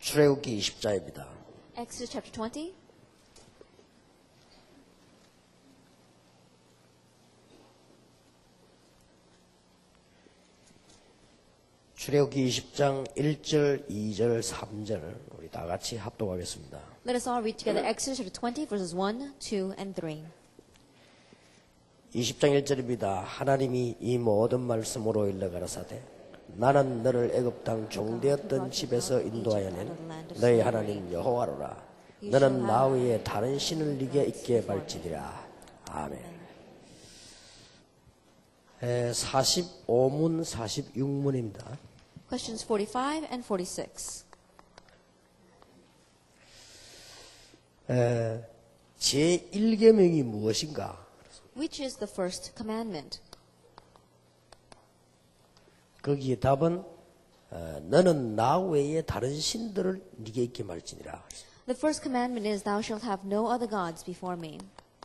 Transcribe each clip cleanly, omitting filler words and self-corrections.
출애굽기 20장입니다. Exodus chapter 20. 출애굽기 20장 1절, 2절, 3절 우리 다 같이 합독하겠습니다. Let us all read together Exodus chapter 20 verses 1, 2, and 3. 20장 1절입니다. 하나님이 이 모든 말씀으로 일러 가라사대 나는 너를 애굽 땅 종되었던 집에서 인도하여 낸 너희 하나님 여호와로라. 너는 나 외에 다른 신을 네게 있게 말지니라. 아멘. 45문, 46문입니다. Questions 45 and 46. 제1계명이 무엇인가? Which is the first commandment? 거기에 답은 너는 나 외에 다른 신들을 네게 있게 말지니라. The first commandment is, Thou shalt have no other gods before me.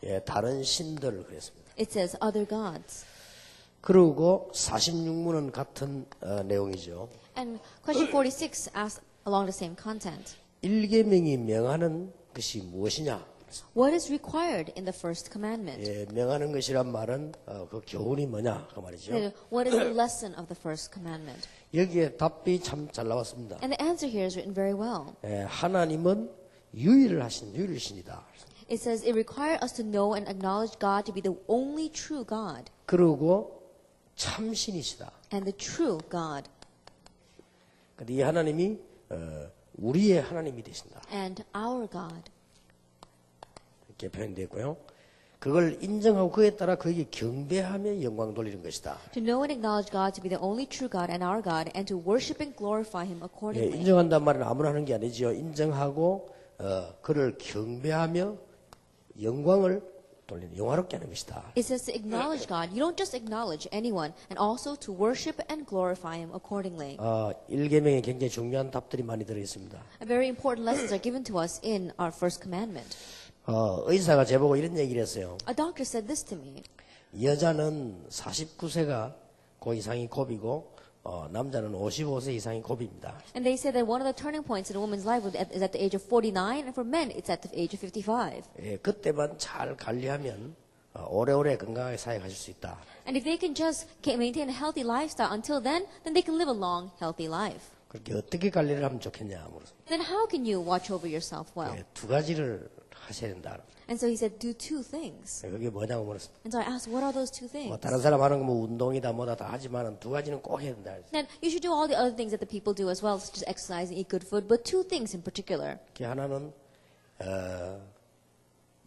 예, 다른 신들을 그랬습니다. It says, other gods. 그리고 46문은 같은 내용이죠. And question 46 asks along the same content. 1계명이 명하는 것이 무엇이냐? What is required in the first commandment? 예, 명하는 것이란 말은 그 교훈이 뭐냐 그 말이죠. What is the lesson of the first commandment? 여기에 답이 참 잘 나왔습니다. And the answer here is written very well. 예, 하나님은 유일신이다. It says it requires us to know and acknowledge God to be the only true God 그리고 참신이시다. and the true God. 근데 이 하나님이 우리의 하나님이 되신다. And our God. 이렇게 표현되고요. 그걸 인정하고 그에 따라 그에게 경배하며 영광 돌리는 것이다. To know and acknowledge God to be the only true God and our God, and to worship and glorify Him 예, accordingly. 인정한다는 말은 아무나 하는 게 아니죠. 인정하고 그를 경배하며 영광을 돌리는 영화롭게 하는 것이다. It says to acknowledge God. You don't just acknowledge anyone, and also to worship and glorify Him accordingly. 1계명에 굉장히 중요한 답들이 많이 들어 있습니다. Very important lessons are given to us in our first commandment. 의사가 제보고 이런 얘기를 했어요. A doctor said this to me. 여자는 49세가 그 이상이 고비고 남자는 55세 이상이 고비입니다. And they said that one of the turning points in a woman's life is at the age of 49, and for men it's at the age of 55. 예, 그때만 잘 관리하면 오래오래 건강하게 사역하실 수 있다. And if they can just maintain a healthy lifestyle until then they can live a long, healthy life. 그렇게 어떻게 관리를 하면 좋겠냐 물었습니다. Then how can you watch over yourself well? 예, 두 가지를 하셔야 된다. And so he said, do two things. 예, 그게 뭐냐고 물었습니다. And so I asked, what are those two things? 다른 사람 하는 거 뭐 운동이다 뭐다 다 하지만 두 가지는 꼭 해야 된다. Then you should do all the other things that the people do as well, such as exercise and eat good food, but two things in particular. 그 하나는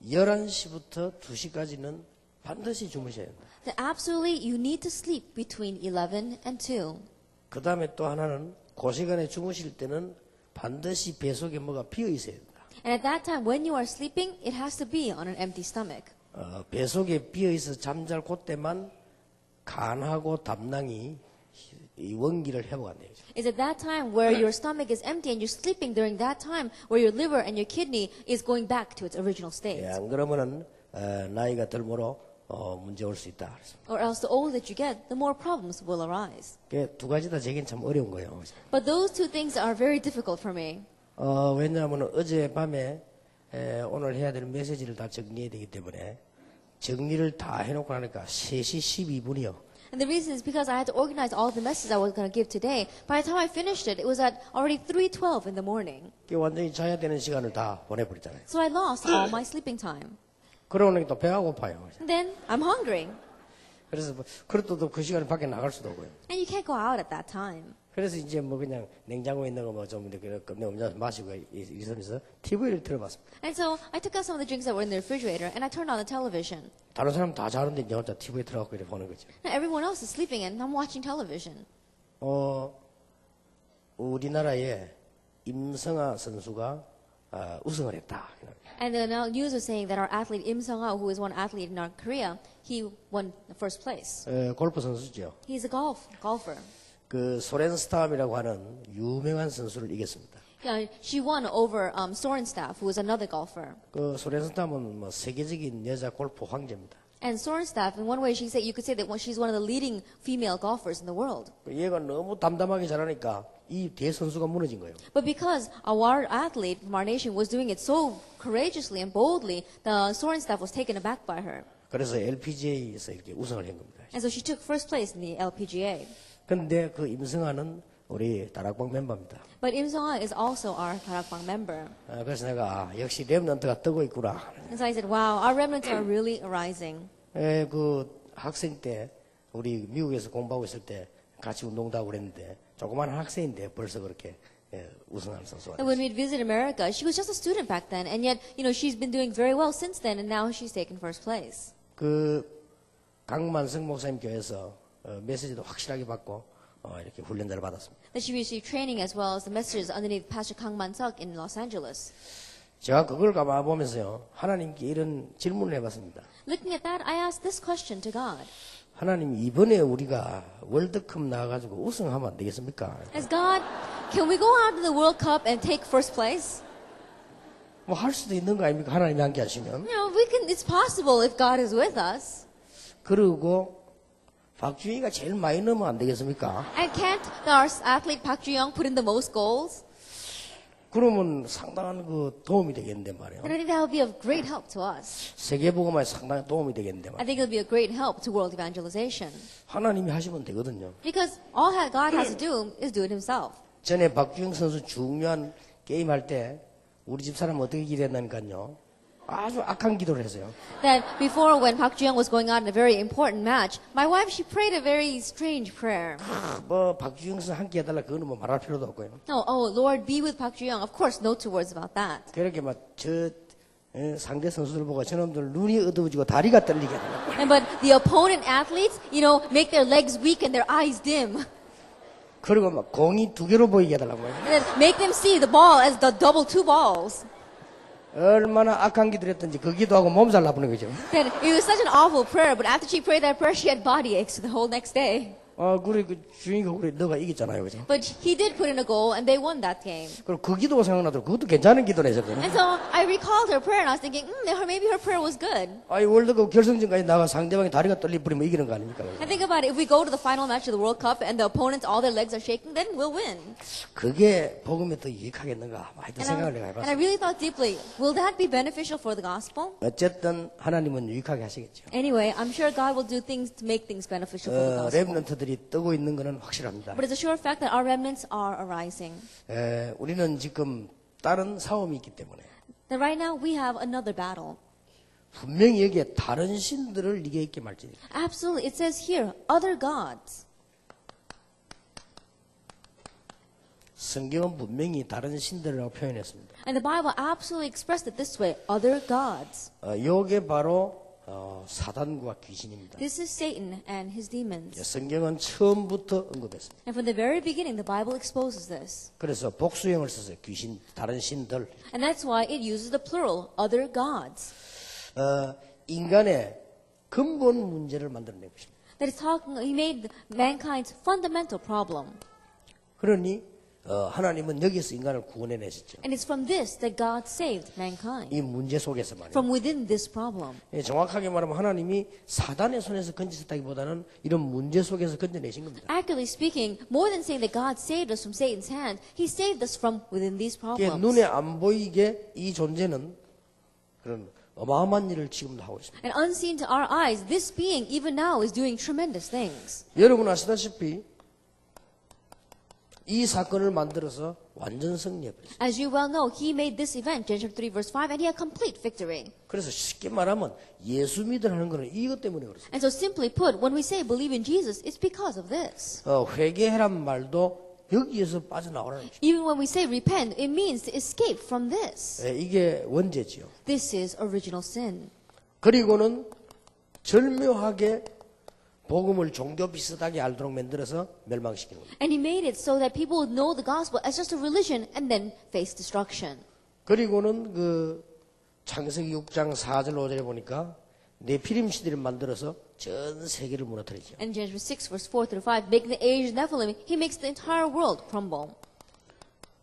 11시부터 2시까지는 반드시 주무셔야 된다. That absolutely you need to sleep between 11 and 2. 그 다음에 또 하나는 그 시간에 주무실 때는 반드시 배 속에 뭐가 비어 있어야 된다. And at that time, when you are sleeping, it has to be on an empty stomach. 배 속에 비어 있어 잠잘 그때만 간하고 담낭이 이 원기를 회복한다. It's at that time where your stomach is empty and you're sleeping during that time where your liver and your kidney is going back to its original state. 예, 안 그러면은 나이가 들므로 문제 올 수 있다. Or else the older that you get, the more problems will arise. 두 가지 다 제겐 참 어려운 거예요. But those two things are very difficult for me. 왜냐하면 어젯밤에 오늘 해야 될 메시지를 다 정리해야 되기 때문에 정리를 다 해놓고 나니까 3시 12분이요. And the reason is because I had to organize all the messages I was going to give today. By the time I finished it, it was at already 3:12 in the morning. 완전히 자야 되는 시간을 다 보내버렸잖아요. So I lost all my sleeping time. 그러고 나니까 또 배가 고파요. And then I'm hungry. 그래서 그래도 또 그 시간에 밖에 나갈 수도 없고요. And you can't go out at that time. 그래서 이제 뭐 그냥 냉장고에 있는 거 뭐 좀 음료 마시고 있으면서 TV를 틀어봤습니다. And so I took out some of the drinks that were in the refrigerator and I turned on the television. 다른 사람 다 자는데 이제 혼자 TV에 틀어갖고 이렇게 보는 거죠. Now everyone else is sleeping and I'm watching television. 우리나라에 임성아 선수가 우승을 했다. And the news was saying that our athlete Im Sung-ah, who is one athlete in North Korea, he won the first place. 골프 선수죠. He's a golfer. 그 소렌스탐이라고 하는 유명한 선수를 이겼습니다. She won over Sorenstaff, who was another golfer. 그 소렌스탐은 뭐 세계적인 여자 골프 황제입니다. And Sorenstaff, in one way, you could say that she's one of the leading female golfers in the world. 얘가 너무 담담하게 잘하니까 이 대선수가 무너진 거예요. But because our athlete from our nation was doing it so courageously and boldly, the Sorenstaff was taken aback by her. 그래서 LPGA에서 이렇게 우승을 한 겁니다. And so she took first place in the LPGA. 근데 그 임승아는 우리 다락방 멤버입니다. But Im Sung-ah is also our Tarakbang member. 그래서 내가 역시 랩런트가 뜨고 있구나. And so I said, wow, our remnants are really arising. 그 학생 때 우리 미국에서 공부하고 있을 때 같이 운동도 하고 그랬는데 조그만 학생인데 벌써 그렇게 우승하는 선수가 And when we'd visit America, she was just a student back then. And yet, she's been doing very well since then. And now she's taken first place. 그 강만성 목사님 교회에서 메시지도 확실하게 받고 이렇게 훈련자를 받았습니다. That she received training as well as the messages underneath Pastor Kang Man-seok in Los Angeles. 제가 그걸 가만 보면서요 하나님께 이런 질문을 해봤습니다. Looking at that, I asked this question to God. 하나님 이번에 우리가 월드컵 나가가지고 우승하면 안 되겠습니까? As God, can we go out to the World Cup and take first place? 뭐 할 수도 있는 거 아닙니까? 하나님이 함께 하시면. It's possible if God is with us. 그리고 박주희가 제일 많이 넣으면 안 되겠습니까? And can't our athlete Park Ju-young put in the most goals? 그러면 상당한 그 도움이 되겠는데 말이에요. And I think that would be of great help to us. 세계복음화에 상당히 도움이 되겠는데 I 말이에요. think it would be a great help to world evangelization. 하나님이 하시면 되거든요. Because all God has to do is do it himself. 전에 박주영 선수 중요한 게임 할 때 우리 집 사람 어떻게 기도했나니까요. 아주 악한 기도를 했어요. That before when Park Ju-young was going out in a very important match, my wife, she prayed a very strange prayer. 뭐 박주영 선수 함께 해달라 그거는 뭐 말할 필요도 없고요. Oh, Lord, be with Park Ju-young. Of course, no two words about that. 그렇게 막 상대 선수들 보고 저놈들 눈이 어두워지고 다리가 떨리게 하더라고요. And but the opponent athletes, make their legs weak and their eyes dim. 그리고 막 공이 두 개로 보이게 해달라고요. And then make them see the ball as the double two balls. 얼마나 악한 기도를 했던지 그 기도하고 몸살 나쁘는 거죠. Then it was such an awful prayer, but after she prayed that prayer, she had body aches the whole next day. 그래 그 주인공 그래 너가 이겼잖아요, 그죠? But he did put in a goal, and they won that game. 그리고 그 기도가 생각나더라고. 그것도 괜찮은 기도네 했거든요. And so I recalled her prayer, and I was thinking, maybe her prayer was good. 아이 월드컵 결승전까지 나가 상대방이 다리가 떨리 뿌리면 이기는 거 아닙니까? And think about it, if we go to the final match of the World Cup and the opponents, all their legs are shaking, then we'll win. 그게 복음에 더 유익하겠는가? 하여튼 생각을 내가 And I 해봤어요. really thought deeply, will that be beneficial for the gospel? 어쨌든 하나님은 유익하게 하시겠죠. Anyway, I'm sure God will do things to make things beneficial for the gospel. 랩런트들이 뜨고 있는 거는 확실합니다. But it's a sure fact that our remnants are arising. 우리는 지금 다른 싸움이 있기 때문에 That right now we have another battle. 분명히 여기에 다른 신들을 이게 있게 말지. Absolutely. It says here, other gods. 성경은 분명히 다른 신들이라고 표현했습니다. And the Bible absolutely expressed it this way, other gods. 이게 바로 사단과 귀신입니다. This is Satan and his demons. 성경은 처음부터 언급했습니다. And from the very beginning, the Bible exposes this. 그래서 복수형을 썼어요. 귀신, 다른 신들. And that's why it uses the plural, other gods. 인간의 근본 문제를 만들어낸 것입니다. That is talking, he made mankind's fundamental problem. 그러니 하나님은 여기서 인간을 구원해내셨죠. And it's from this that God saved mankind. 이 문제 속에서 말이에요. From within this problem. 정확하게 말하면 하나님이 사단의 손에서 건지셨다기보다는 이런 문제 속에서 건져내신 겁니다. Accurately speaking, more than saying that God saved us from Satan's hand, He saved us from within these problems. 눈에 안 보이게 이 존재는 그런 어마어마한 일을 지금도 하고 있습니다. And unseen to our eyes, this being even now is doing tremendous things. 여러분 아시다시피 이 사건을 만들어서 완전 승리해버렸어요. As you well know, He made this event, Genesis 3 verse 5, and He had complete victory. 그래서 쉽게 말하면 예수 믿으라는 거는 이것 때문에 그렇습니다. And so simply put, when we say believe in Jesus, it's because of this. 회개해란 말도 여기에서 빠져나오라는 거죠. Even when we say repent, it means to escape from this. 이게 원죄지요. This is original sin. 그리고는 절묘하게 복음을 종교 비슷하게 알도록 만들어서 멸망시키는 겁니다. And He made it so that people would know the gospel as just a religion and then face destruction. 그리고는 그 창세기 6장 4절 5절에 보니까 네피림 시대를 만들어서 전 세계를 무너뜨리죠. And Genesis 6 verse 4 through 5, making the age of Nephilim, He makes the entire world crumble.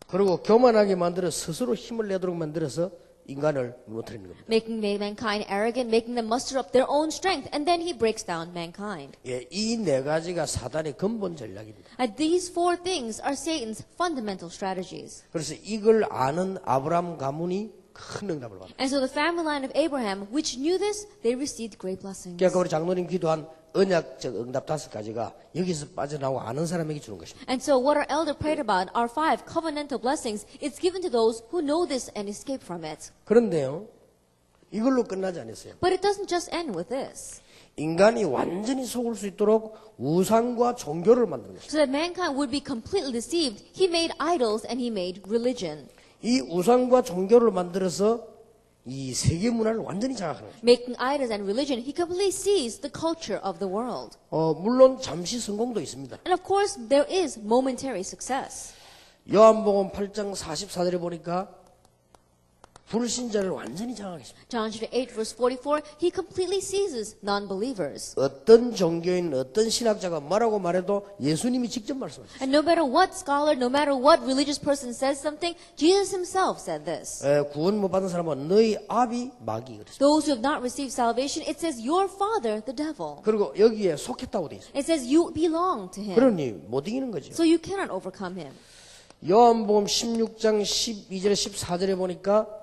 그리고 교만하게 만들어 스스로 힘을 내도록 만들어서 인간을 무너뜨리는 겁니다. making mankind arrogant, making them muster up their own strength, and then he breaks down mankind. 예, 이 네 가지가 사단의 근본 전략입니다. And these four things are Satan's fundamental strategies. 그래서 이걸 아는 아브라함 가문이 큰 응답을 받아요. And so the family line of Abraham, which knew this, they received great blessings. 그러니까 우리 장로님 기도한 언약적 응답 5가지가 여기서 빠져나오고 아는 사람에게 주는 것입니다. And so what our elder prayed about, our 5 covenantal blessings, it's given to those who know this and escape from it. 그런데요, 이걸로 끝나지 않았어요. But it doesn't just end with this. 인간이 완전히 속을 수 있도록 우상과 종교를 만드는 것입니다. So that mankind would be completely deceived, he made idols and he made religion. 이 우상과 종교를 만들어서 이 세계 문화를 완전히 장악하는 것입니다. Making idols and religion, he completely seized the culture of the world. 물론 잠시 성공도 있습니다. And of course, there is momentary success. 요한복음 8장 44절에 보니까 불신자를 완전히 장악했습니다. John chapter 8 verse 44, he completely seizes non-believers. 어떤 종교인 어떤 신학자가 뭐라고 말해도 예수님이 직접 말씀하셨어요. And no matter what scholar, no matter what religious person says something, Jesus himself said this. 구원 못 받은 사람은 너희 아비 마귀 그랬습니다. Those who have not received salvation, it says your father, the devil. 그리고 여기에 속했다고 돼 있어요. It says you belong to him. 그러니 못 이기는 거죠. So you cannot overcome him. 요한복음 16장 12절에 14절에 보니까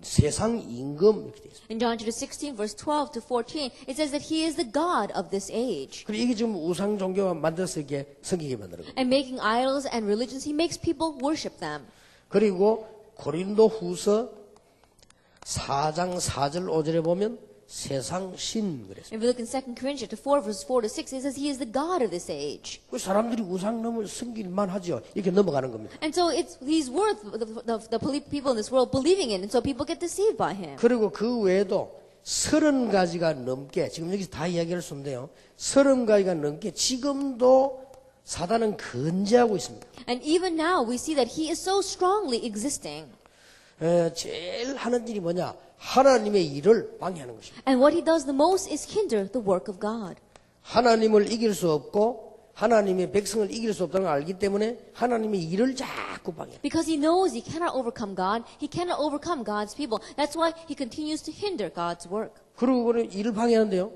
세상 임금 이렇게 돼 있어요. In John chapter 16 verse 12 to 14, it says that he is the God of this age. 그리고 이게 지금 우상 종교가 만들어서 이게 섬기게 만드는 거예요. And making idols and religions, he makes people worship them. 그리고 고린도 후서 4장 4절 5절에 보면 세상 신 그랬어요. If we look in 2 Corinthians chapter 4 verse 4 to 6, it says he is the God of this age. 그 사람들이 우상 넘을 섬길만 하죠. 이렇게 넘어가는 겁니다. And so he's worth the people in this world believing in, and so people get deceived by him. 그리고 그 외에도 30가지가 넘게 지금 여기서 다 이야기할 수 없는데요. 30가지가 넘게 지금도 사단은 건재하고 있습니다. And even now we see that he is so strongly existing. 제일 하는 일이 뭐냐? 하나님의 일을 방해하는 것입니다. And what he does the most is hinder the work of God. 하나님을 이길 수 없고 하나님의 백성을 이길 수 없다는 걸 알기 때문에 하나님의 일을 자꾸 방해합니다. Because he knows he cannot overcome God, he cannot overcome God's people. That's why he continues to hinder God's work. 그리고 그는 일을 방해하는데요.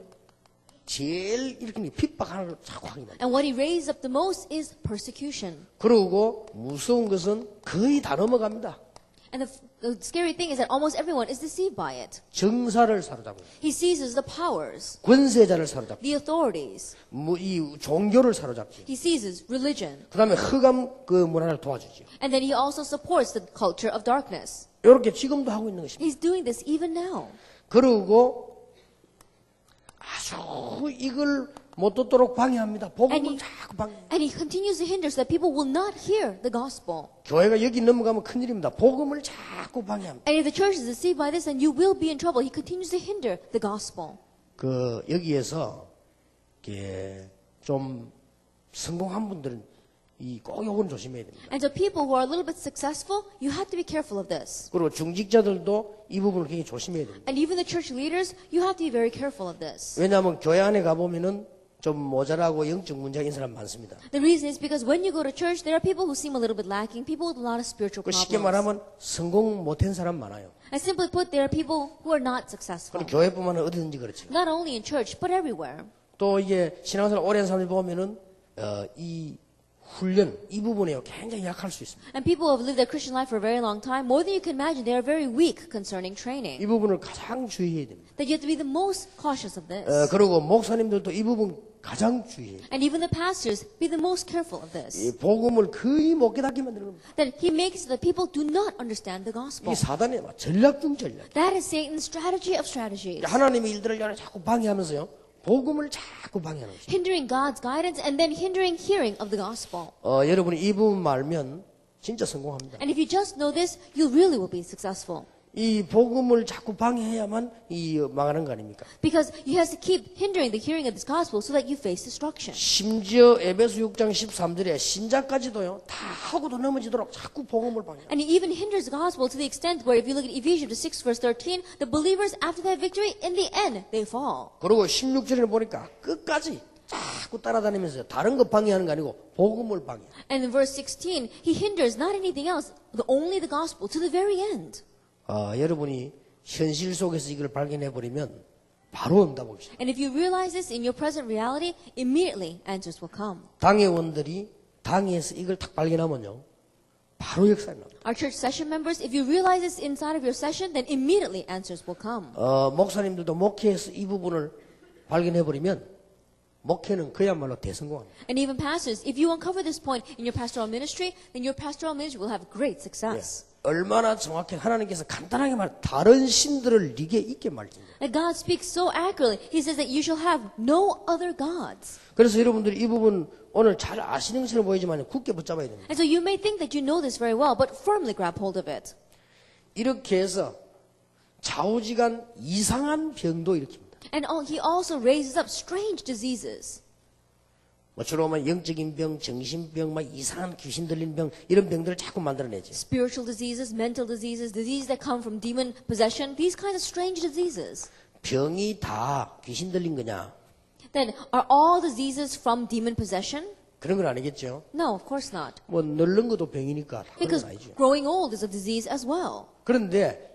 제일 이렇게 핍박하는 걸 자꾸 확인합니다. And what he raises up the most is persecution. 그리고 무서운 것은 거의 다 넘어갑니다. And the scary thing is that almost everyone is deceived by it. 정사를 사로잡고 He seizes the powers, 권세자를 사로잡고 the authorities. 이 종교를 사로잡지. He seizes religion. 그다음에 흑암 그 문화를 도와주죠. And then he also supports the culture of darkness. 이렇게 지금도 하고 있는 것입니다. He's doing this even now. 그리고 아주 이걸 못 듣도록 방해합니다. 복음을 자꾸 방해. And he continues to hinder so that people will not hear the gospel. 교회가 여기 넘어가면 큰일입니다. 복음을 자꾸 방해합니다. And if the church is deceived by this, then you will be in trouble. He continues to hinder the gospel. 여기에서 이게 좀 성공한 분들은 꼭 요건 조심해야 됩니다. And so people who are a little bit successful, you have to be careful of this. 그리고 중직자들도 이 부분을 굉장히 조심해야 됩니다. And even the church leaders, you have to be very careful of this. 왜냐하면 교회 안에 가보면은 좀 모자라고 영적 문제인 사람 많습니다. The reason is because when you go to church, there are people who seem a little bit lacking, people with a lot of spiritual 쉽게 problems. 말하면 성공 못한 사람 많아요. And simply put, there are people who are not successful. 그건 교회뿐만 아니라 어디든지 그렇죠. Not only in church, but everywhere. 또 이게 신앙생활 오래 한 사람들 보면은 이 훈련 이 부분에 굉장히 약할 수 있습니다. And people who have lived their Christian life for a very long time, more than you can imagine, they are very weak concerning training. 이 부분을 가장 주의해야 됩니다. That you have to be the most cautious of this. 그리고 목사님들도 이 부분 가장 주의해요. And even the pastors, be the most careful of this. 이 복음을 거의 못 깨닫게 만드는 겁니다. That he makes so that people do not understand the gospel. 이 사단의 전략 중 전략. That is Satan's strategy of strategies. 하나님의 일들을 자꾸 방해하면서요. 복음을 자꾸 방해하는 것입니다. Hindering God's guidance and then hindering hearing of the gospel. 여러분이 이 부분 알면 진짜 성공합니다. And if you just know this, you really will be successful. 이 복음을 자꾸 방해해야만 망하는 거 아닙니까? Because you have to keep hindering the hearing of this gospel so that you face destruction. 심지어 에베소 6장 13절에 신자까지도요. 다 하고도 넘어지도록 자꾸 복음을 방해해요. And he even hinders the gospel to the extent where if you look at Ephesians 6 verse 13, the believers after that victory, in the end, they fall. 그리고 16절에 보니까 끝까지 자꾸 따라다니면서 다른 거 방해하는 거 아니고 복음을 방해. And in verse 16, he hinders not anything else, only the gospel to the very end. 여러분이 현실 속에서 이걸 발견해 버리면 바로 응답 오십니다. And if you realize this in your present reality, immediately answers will come. 당회원들이 당회에서 이걸 딱 발견하면요, 바로 역사에 납니다. Our church session members, if you realize this inside of your session, then immediately answers will come. 목사님들도 목회에서 이 부분을 발견해 버리면 목회는 그야말로 대성공합니다. And even pastors, if you uncover this point in your pastoral ministry, then your pastoral ministry will have great success. 얼마나 정확히 하나님께서 간단하게 다른 신들을 네게 있게 말씀합니다. And God speaks so accurately. He says that you shall have no other gods. 그래서 여러분들이 이 부분 오늘 잘 아시는 것처럼 보이지만 굳게 붙잡아야 됩니다. And so you may think that you know this very well, but firmly grab hold of it. 이렇게 해서 좌우지간 이상한 병도 일으킵니다. And he also raises up strange diseases. 주로 영적인 병, 정신병, 이상한 귀신 들린 병 이런 병들을 자꾸 만들어내죠. Spiritual diseases, mental diseases, diseases that come from demon possession, these kinds of strange diseases. 병이 다 귀신 들린 거냐? Then are all diseases from demon possession? 그런 건 아니겠죠. No, of course not. 늙는 것도 병이니까 그런 Because 건 아니죠. growing old is a disease as well. 그런데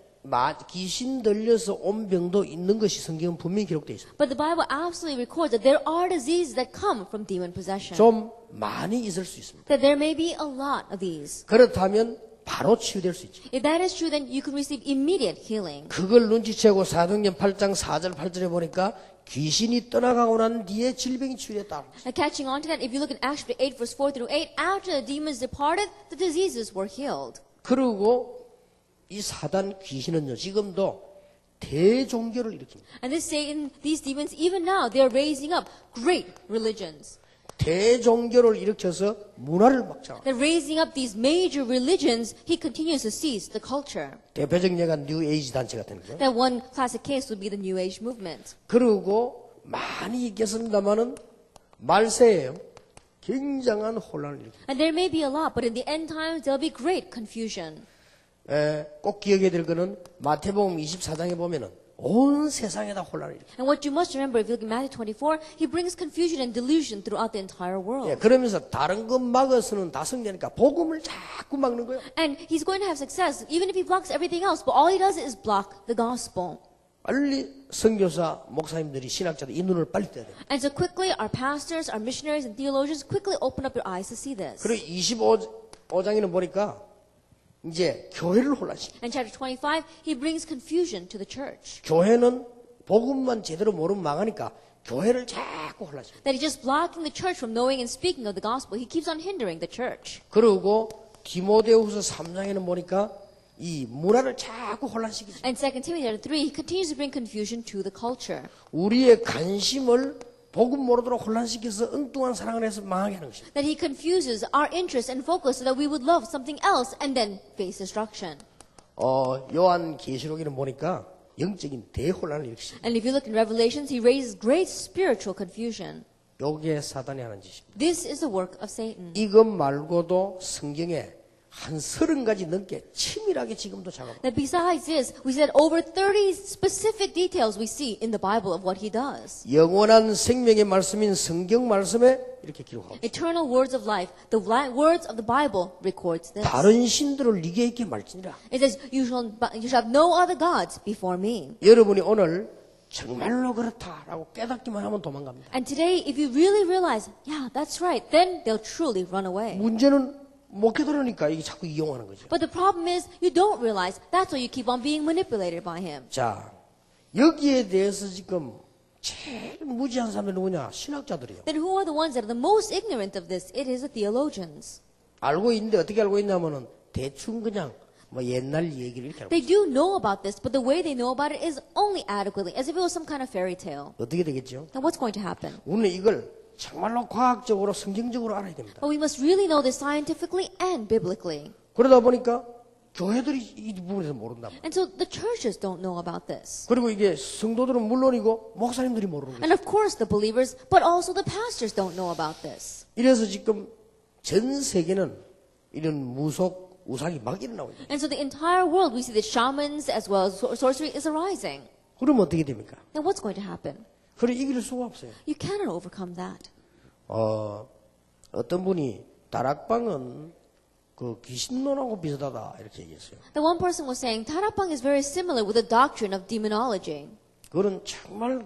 귀신 들려서 온 병도 있는 것이 성경은 분명히 기록되어 있습니다. But the Bible absolutely records that there are diseases that come from demon possession. 좀 많이 있을 수 있습니다. That there may be a lot of these. 그렇다면 바로 치유될 수 있죠. If that is true, then you can receive immediate healing. 그걸 눈치채고 사도행전 8장 4절 8절에 보니까 귀신이 떠나가고 난 뒤에 질병이 치유됐다. And catching on to that, if you look in Acts 8 verse 4 through 8, after the demons departed, the diseases were healed. 그리고 이 사단 귀신은요 지금도 대종교를 일으킵니다. And this Satan, these demons, even now, they are raising up great religions. 대종교를 일으켜서 문화를 막자. They're raising up these major religions. He continues to seize the culture. 대표적인 예가 뉴 에이지 단체 같은 거. That one classic case would be the New Age movement. 그리고 많이 있겠습니다만은 말세예요. 굉장한 혼란을 일으킵니다. And there may be a lot, but in the end times, there'll be great confusion. 꼭 기억해야 될 거는 마태복음 24장에 보면은 온 세상에다 혼란을 일으킵니다. And what you must remember, if you look at Matthew 24, he brings confusion and delusion throughout the entire world. 그러면서 다른 것 막아서는 다 승리하니까 복음을 자꾸 막는 거예요. And he's going to have success, even if he blocks everything else, but all he does is block the gospel. 빨리 선교사, 목사님들이 신학자들 이 눈을 빨리 떼야 돼요. And so quickly, our pastors, our missionaries, and theologians quickly open up your eyes to see this. 그리고 25장에는 보니까 이제 교회를 혼란시킵니다. And chapter 25, he brings confusion to the church. 교회는 복음만 제대로 모르면 망하니까 교회를 자꾸 혼란시킵니다. That he's just blocking the church from knowing and speaking of the gospel. He keeps on hindering the church. 그리고 디모데후서 3장에는 보니까 이 문화를 자꾸 혼란시키죠. And 2 Timothy chapter 3, he continues to bring confusion to the culture. 우리의 관심을 복음 모르도록 혼란시켜서 엉뚱한 사랑을 해서 망하게 하는 것입니다. That he confuses our interest and focus so that we would love something else and then face destruction. 요한 계시록에는 보니까 영적인 대혼란을 일으키십니다. And if you look in Revelations, he raises great spiritual confusion. 요게 사단이 하는 짓입니다. This is the work of Satan. 이것 말고도 성경에 한 30가지 넘게 치밀하게 지금도 작업합니다. That besides this, we said over 30 specific details we see in the Bible of what he does. 영원한 생명의 말씀인 성경 말씀에 이렇게 기록하고 Eternal words of life, the words of the Bible records this. 다른 신들을 네게 있게 말지니라. It says, you shall have no other gods before me. 여러분이 오늘 정말로 그렇다라고 깨닫기만 하면 도망갑니다. And today, if you really realize, yeah, that's right, then they'll truly run away. 문제는 못 깨달으니까 이게 자꾸 이용하는 거죠. But the problem is, you don't realize, that's why you keep on being manipulated by him. 자, 여기에 대해서 지금 제일 무지한 사람들이 누구냐? 신학자들이요. Then who are the ones that are the most ignorant of this? It is the theologians. 알고 있는데 어떻게 알고 있냐면은 대충 그냥 옛날 얘기를 이렇게 알고 They do know about this, but the way they know about it is only adequately, as if it was some kind of fairy tale. 어떻게 되겠죠? Now what's going to happen? 우리는 이걸 정말로 과학적으로 성경적으로 알아야 됩니다. But we must really know this scientifically and biblically. 그러다 보니까 교회들이 이 부분에서 모른다. And so the churches don't know about this. 그리고 이게 성도들은 물론이고 목사님들이 모르는 거예요. And of course the believers, but also the pastors don't know about this. 이래서 지금 전 세계는 이런 무속 우상이 막 일어나고 있어요. And so the entire world, we see that shamans as well as sorcery is arising. 그러면 어떻게 됩니까? Now what's going to happen? 그래 이길 수가 없어요. You cannot overcome that. 어떤 분이 다락방은 그 귀신론하고 비슷하다 이렇게 얘기했어요. The one person was saying Tarapang is very similar with the doctrine of demonology. 그거는 정말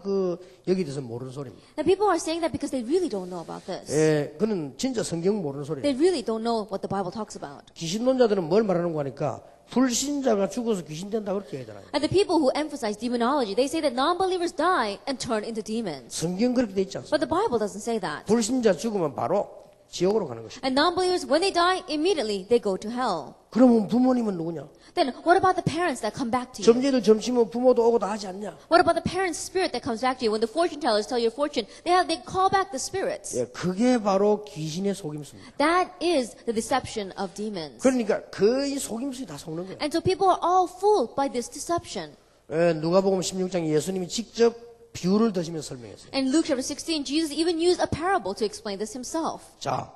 여기 대해서 모르는 소리입니다. Now people are saying that because they really don't know about this. 예, 그는 진짜 성경 모르는 소리예요. They really don't know what the Bible talks about. 귀신론자들은 뭘 말하는 거 하니까 불신자가 죽어서 귀신 된다 그렇게 얘기하잖아요. And the people who emphasize demonology, they say that non-believers die and turn into demons. 성경 그렇게 돼 있지 않습니까? But the Bible doesn't say that. 불신자 죽으면 바로 지옥으로 가는 것입니다. And non-believers, when they die, immediately they go to hell. 그러면 부모님은 누구냐? Then what about the parents that come back to you? 점쟁이들 점치면 부모도 오고 다 하지 않냐? What about the parents' spirit that comes back to you? When the fortune tellers tell your fortune, they call back the spirits. 예, 그게 바로 귀신의 속임수입니다. That is the deception of demons. 그러니까 거의 속임수에 다 속는 거예요. And so people are all fooled by this deception. 예, 누가복음 16장에 예수님이 직접 비유를 드시면서 설명했어요. In Luke chapter 16, Jesus even used a parable to explain this himself. 자,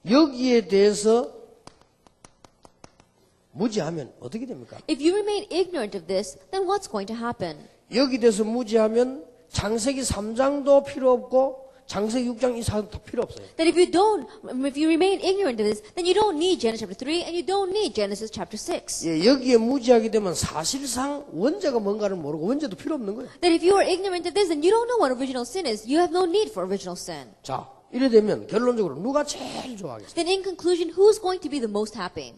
여기에 대해서 무지하면 어떻게 됩니까? If you remain ignorant of this, then what's going to happen? 여기 대해서 무지하면 창세기 3장도 필요 없고 창세기 6장 이상도 필요 없어요. That if you remain ignorant of this, then you don't need Genesis chapter 3 and you don't need Genesis chapter 6. 예, 여기에 무지하게 되면 사실상 원죄가 뭔가를 모르고 원죄도 필요 없는 거예요. That if you are ignorant of this, then you don't know what original sin is. You have no need for original sin. 자, 이래 되면 결론적으로 누가 제일 좋아하겠어요? Then in conclusion, who's going to be the most happy?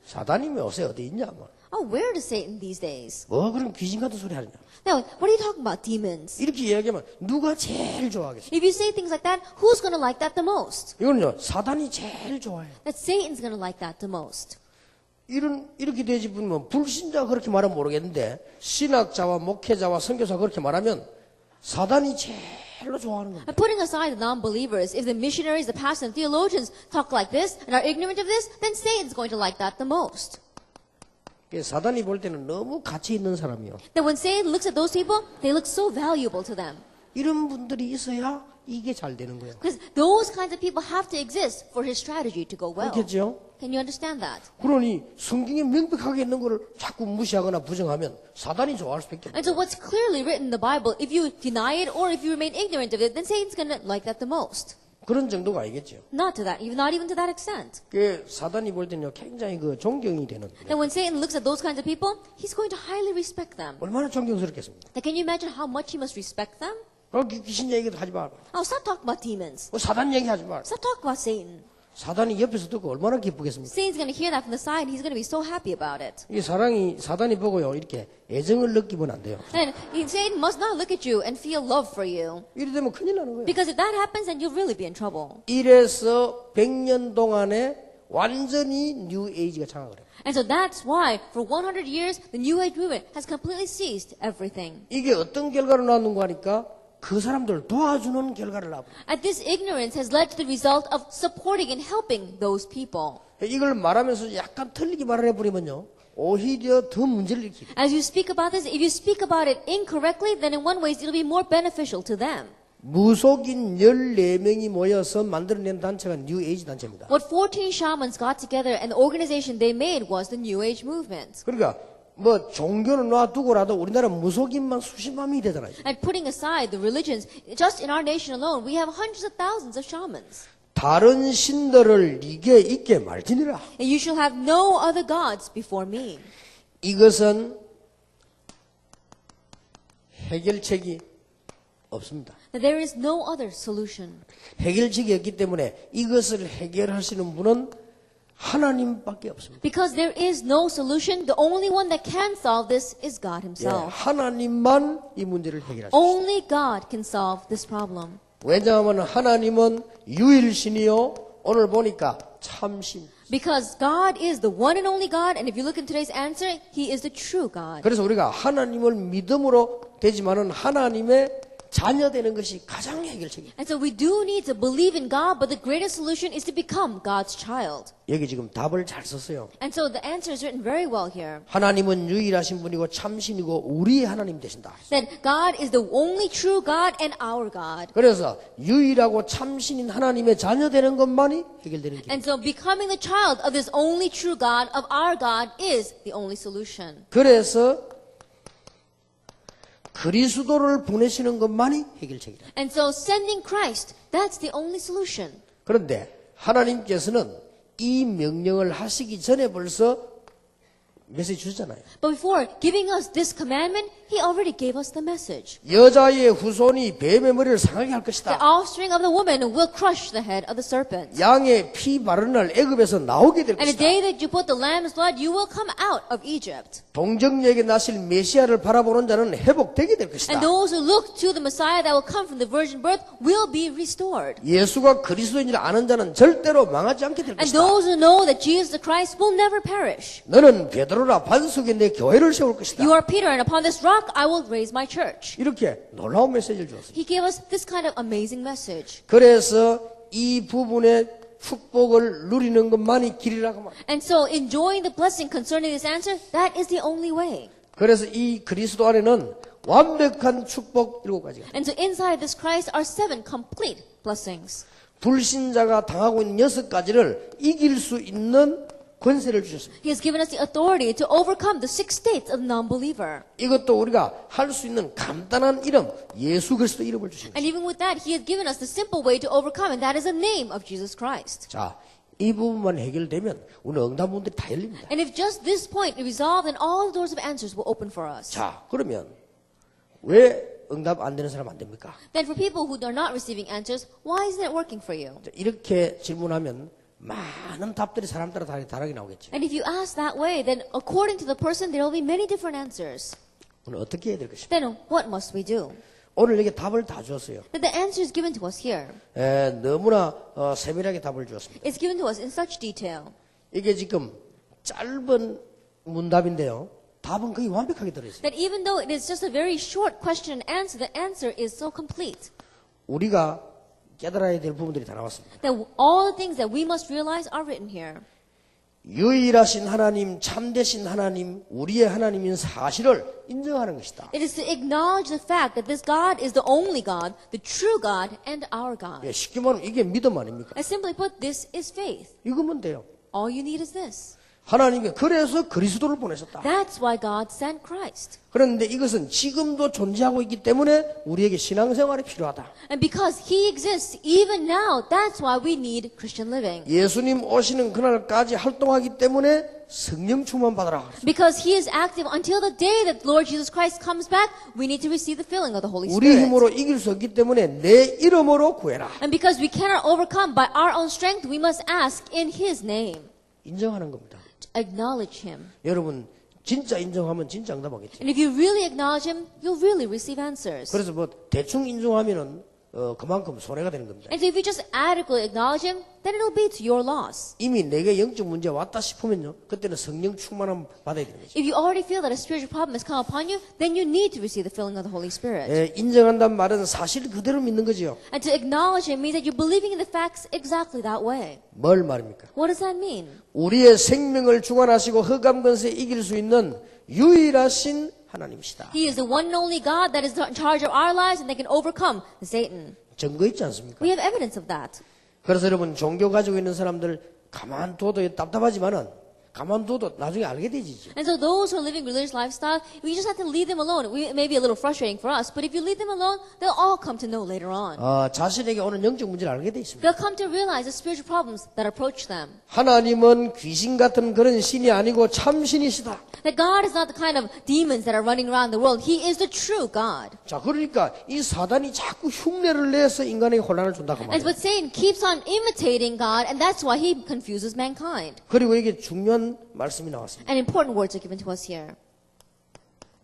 사단님이 요새 어디 있냐? Oh, where is Satan these days? 뭐 그런 귀신 같은 소리 하느냐? Now, what are you talking about, demons? 이렇게 이야기하면 누가 제일 좋아하겠어요? If you say things like that, who's going to like that the most? 이거는요, 사단이 제일 좋아해요. That Satan's going to like that the most. 이렇게 되짚으면 불신자가 그렇게 말하면 모르겠는데 신학자와 목회자와 선교사가 그렇게 말하면 사단이 제일로 좋아하는 겁니다. By putting aside the non-believers, if the missionaries, the pastors, and theologians talk like this and are ignorant of this, then Satan's going to like that the most. 사단이 볼 때는 너무 가치 있는 사람이요. That when Satan looks at those people, they look so valuable to them. 이런 분들이 있어야 이게 잘 되는 거예요. Because those kinds of people have to exist for his strategy to go well. 그렇겠죠? Can you understand that? 그러니 성경에 명백하게 있는 거를 자꾸 무시하거나 부정하면 사단이 좋아할 수밖에 And so 없어요. what's clearly written in the Bible, if you deny it or if you remain ignorant of it, then Satan's going to like that the most. 그런 정도가 아니겠죠. Not even to that extent. 사단이 볼 때는 굉장히 존경이 되는. And when Satan looks at those kinds of people, he's going to highly respect them. 얼마나 존경스럽겠습니까? Now, can you imagine how much he must respect them? 귀신 얘기도 하지 마. Oh, stop talking about demons. 사단 얘기하지 마. Stop talking about Satan. 사단이 옆에서 듣고 얼마나 기쁘겠습니까? Satan's going to hear that from the side, and he's going to be so happy about it. 이 사단이 보고요 이렇게 애정을 느끼면 안 돼요. And Satan must not look at you and feel love for you. 이래 되면 큰일 나는 거예요. Because if that happens, then you'll really be in trouble. 이래서 100년 동안에 완전히 뉴 에이지가 장악을 해요. And so that's why, for 100 years, the New Age movement has completely ceased everything. 이게 어떤 결과로 나왔는가 하니까 그 사람들 도와주는 결과를 낳아. And this ignorance has led to the result of supporting and helping those people. 이걸 말하면서 약간 틀리게 말을 해버리면요. 오히려 더 문제를 일으키고. As you speak about this, if you speak about it incorrectly, then in one way it'll be more beneficial to them. 무속인 14명이 모여서 만들어낸 단체가 뉴 에이지 단체입니다. What 14 shamans got together and the organization they made was the New Age movement. 그러니까 뭐 종교는 놔두고라도 우리나라 무속인만 수십만 명이 되잖아요. And putting aside the religions, just in our nation alone, we have hundreds of thousands of shamans. 다른 신들을 네게 있게 말지니라. And you shall have no other gods before me. 이것은 해결책이 없습니다. That there is no other solution. 해결책이 없기 때문에 이것을 해결하시는 분은 하나님밖에 없습니다. Because there is no solution, the only one that can solve this is God 예, himself. 하나님만 이 문제를 해결하십니다. Only God can solve this problem. 왜냐하면 하나님은 유일신이요. 오늘 보니까 참신. Because God is the one and only God, and if you look in today's answer, He is the true God. 그래서 우리가 하나님을 믿음으로 되지만은 하나님의 자녀되는 것이 가장 해결책이에요. And so we do need to believe in God, but the greatest solution is to become God's child. 여기 지금 답을 잘 썼어요. And so the answer is written very well here. 하나님은 유일하신 분이고 참신이고 우리의 하나님 되신다. That God is the only true God and our God. 그래서 유일하고 참신인 하나님의 자녀되는 것만이 해결되는 길. And so becoming the child of this only true God, of our God, is the only solution. 그래서 그리스도를 보내시는 것만이 해결책이다. And so sending Christ, that's the only solution. 그런데 하나님께서는 이 명령을 하시기 전에 벌써 메시지 주잖아요. But before giving us this commandment, He already gave us the message. 여자의 후손이 뱀의 머리를 상하게 할 The 것이다. offspring of the woman will crush the head of the serpent. 양의 피 바르는 날 애굽에서 나오게 될 And the 것이다. day that you put the lamb's blood, you will come out of Egypt. 동정녀에게 나실 메시아를 바라보는 자는 회복되게 될 것이다. And those who look to the Messiah that will come from the virgin birth will be restored. 예수가 그리스도인 줄 아는 자는 절대로 망하지 않게 될 And 것이다. those who know that Jesus the Christ will never perish. 너는 베드로라 반석에 내 교회를 세울 것이다. You are Peter, and upon this rock I will raise my church. 이렇게 놀라운 메시지를 주었습니다. He gave us this kind of amazing message. 그래서 이 부분의 축복을 누리는 것만이 길이라고 말합니다. And so enjoying the blessing concerning this answer, that is the only way. 그래서 이 그리스도 안에는 완벽한 축복 7가지가 And so inside this Christ are 7 complete blessings. 불신자가 당하고 있는 6가지를 이길 수 있는 권세를 주셨습니다. He has given us the authority to overcome the 6 states of non-believer. 이것도 우리가 할 수 있는 간단한 이름, 예수 그리스도 이름을 주신 And 것입니다. even with that, He has given us the simple way to overcome, and that is the name of Jesus Christ. 자, 이 부분만 해결되면 오늘 응답문들이 다 열립니다. And if just this point is resolved, then all the doors of answers will open for us. 자, 그러면 왜 응답 안 되는 사람 안 됩니까? Then for people who are not receiving answers, why isn't it working for you? 자, 이렇게 질문하면 많은 답들이 사람 따라 다르게 나오겠죠. And if you ask that way, then according to the person, there will be many different answers. 오늘 어떻게 해야 될 것입니까? Then what must we do? 오늘 이게 답을 다 주었어요. That the answer is given to us here. 너무나 세밀하게 답을 주었습니다. It's given to us in such detail. 이게 지금 짧은 문답인데요. 답은 거의 완벽하게 들어있어요. That even though it is just a very short question and answer, the answer is so complete. 우리가 깨달아야 될 부분들이 다 나왔습니다. That all the things that we must realize are written here. 유일하신 하나님, 참되신 하나님, 우리의 하나님인 사실을 인정하는 것이다. It is to acknowledge the fact that this God is the only God, the true God, and our God. 예, 쉽게 말하면 이게 믿음 아닙니까? And simply put, this is faith. 이거면 돼요. All you need is this. 하나님이 그래서 그리스도를 보내셨다. That's why God sent Christ. 그런데 이것은 지금도 존재하고 있기 때문에 우리에게 신앙생활이 필요하다. And because He exists even now, that's why we need Christian living. 예수님 오시는 그날까지 활동하기 때문에 성령 충만 받으라. Because He is active until the day that Lord Jesus Christ comes back, we need to receive the filling of the Holy 우리 Spirit. 힘으로 이길 수 없기 때문에 내 이름으로 구해라. And because we cannot overcome by our own strength, we must ask in His name. 인정하는 겁니다. Acknowledge Him. 여러분 진짜 인정하면 진짜 응답하겠죠. And if you really acknowledge Him, you'll really receive answers. 그래서 뭐 대충 인정하면은 그만큼 손해가 되는 겁니다. And so if you just adequately acknowledge Him, then it'll be to your loss. 이미 내게 영적 문제 왔다 싶으면요, 그때는 성령 충만함 받아야 되는 거죠. If you already feel that a spiritual problem has come upon you, then you need to receive the filling of the Holy Spirit. 예, 인정한다는 말은 사실 그대로 믿는 거지요. And to acknowledge Him means that you're believing in the facts exactly that way. 뭘 말입니까? What does that mean? 우리의 생명을 주관하시고 흑암 권세 이길 수 있는 유일하신 하나님이시다. He is the one and only God that is in charge of our lives and that can overcome Satan. 증거 있지 않습니까? We have evidence of that. 그래서 여러분 종교 가지고 있는 사람들 가만둬도 답답하지만은 가만둬도 나중에 알게 되지죠. And so those who are living religious lifestyle, we just have to leave them alone. It may be a little frustrating for us, but if you leave them alone, they'll all come to know later on. 자신에게 오는 영적 문제를 알게 돼 있습니다. They'll come to realize the spiritual problems that approach them. 하나님은 귀신 같은 그런 신이 아니고 참 신이시다. That God is not the kind of demons that are running around the world. He is the true God. 자, 그러니까 이 사단이 자꾸 흉내를 내서 인간에게 혼란을 준다고 And 말이에요. but Satan keeps on imitating God, and that's why he confuses mankind. 그리고 이게 중요한 말씀이 나왔습니다. And important words are given to us here.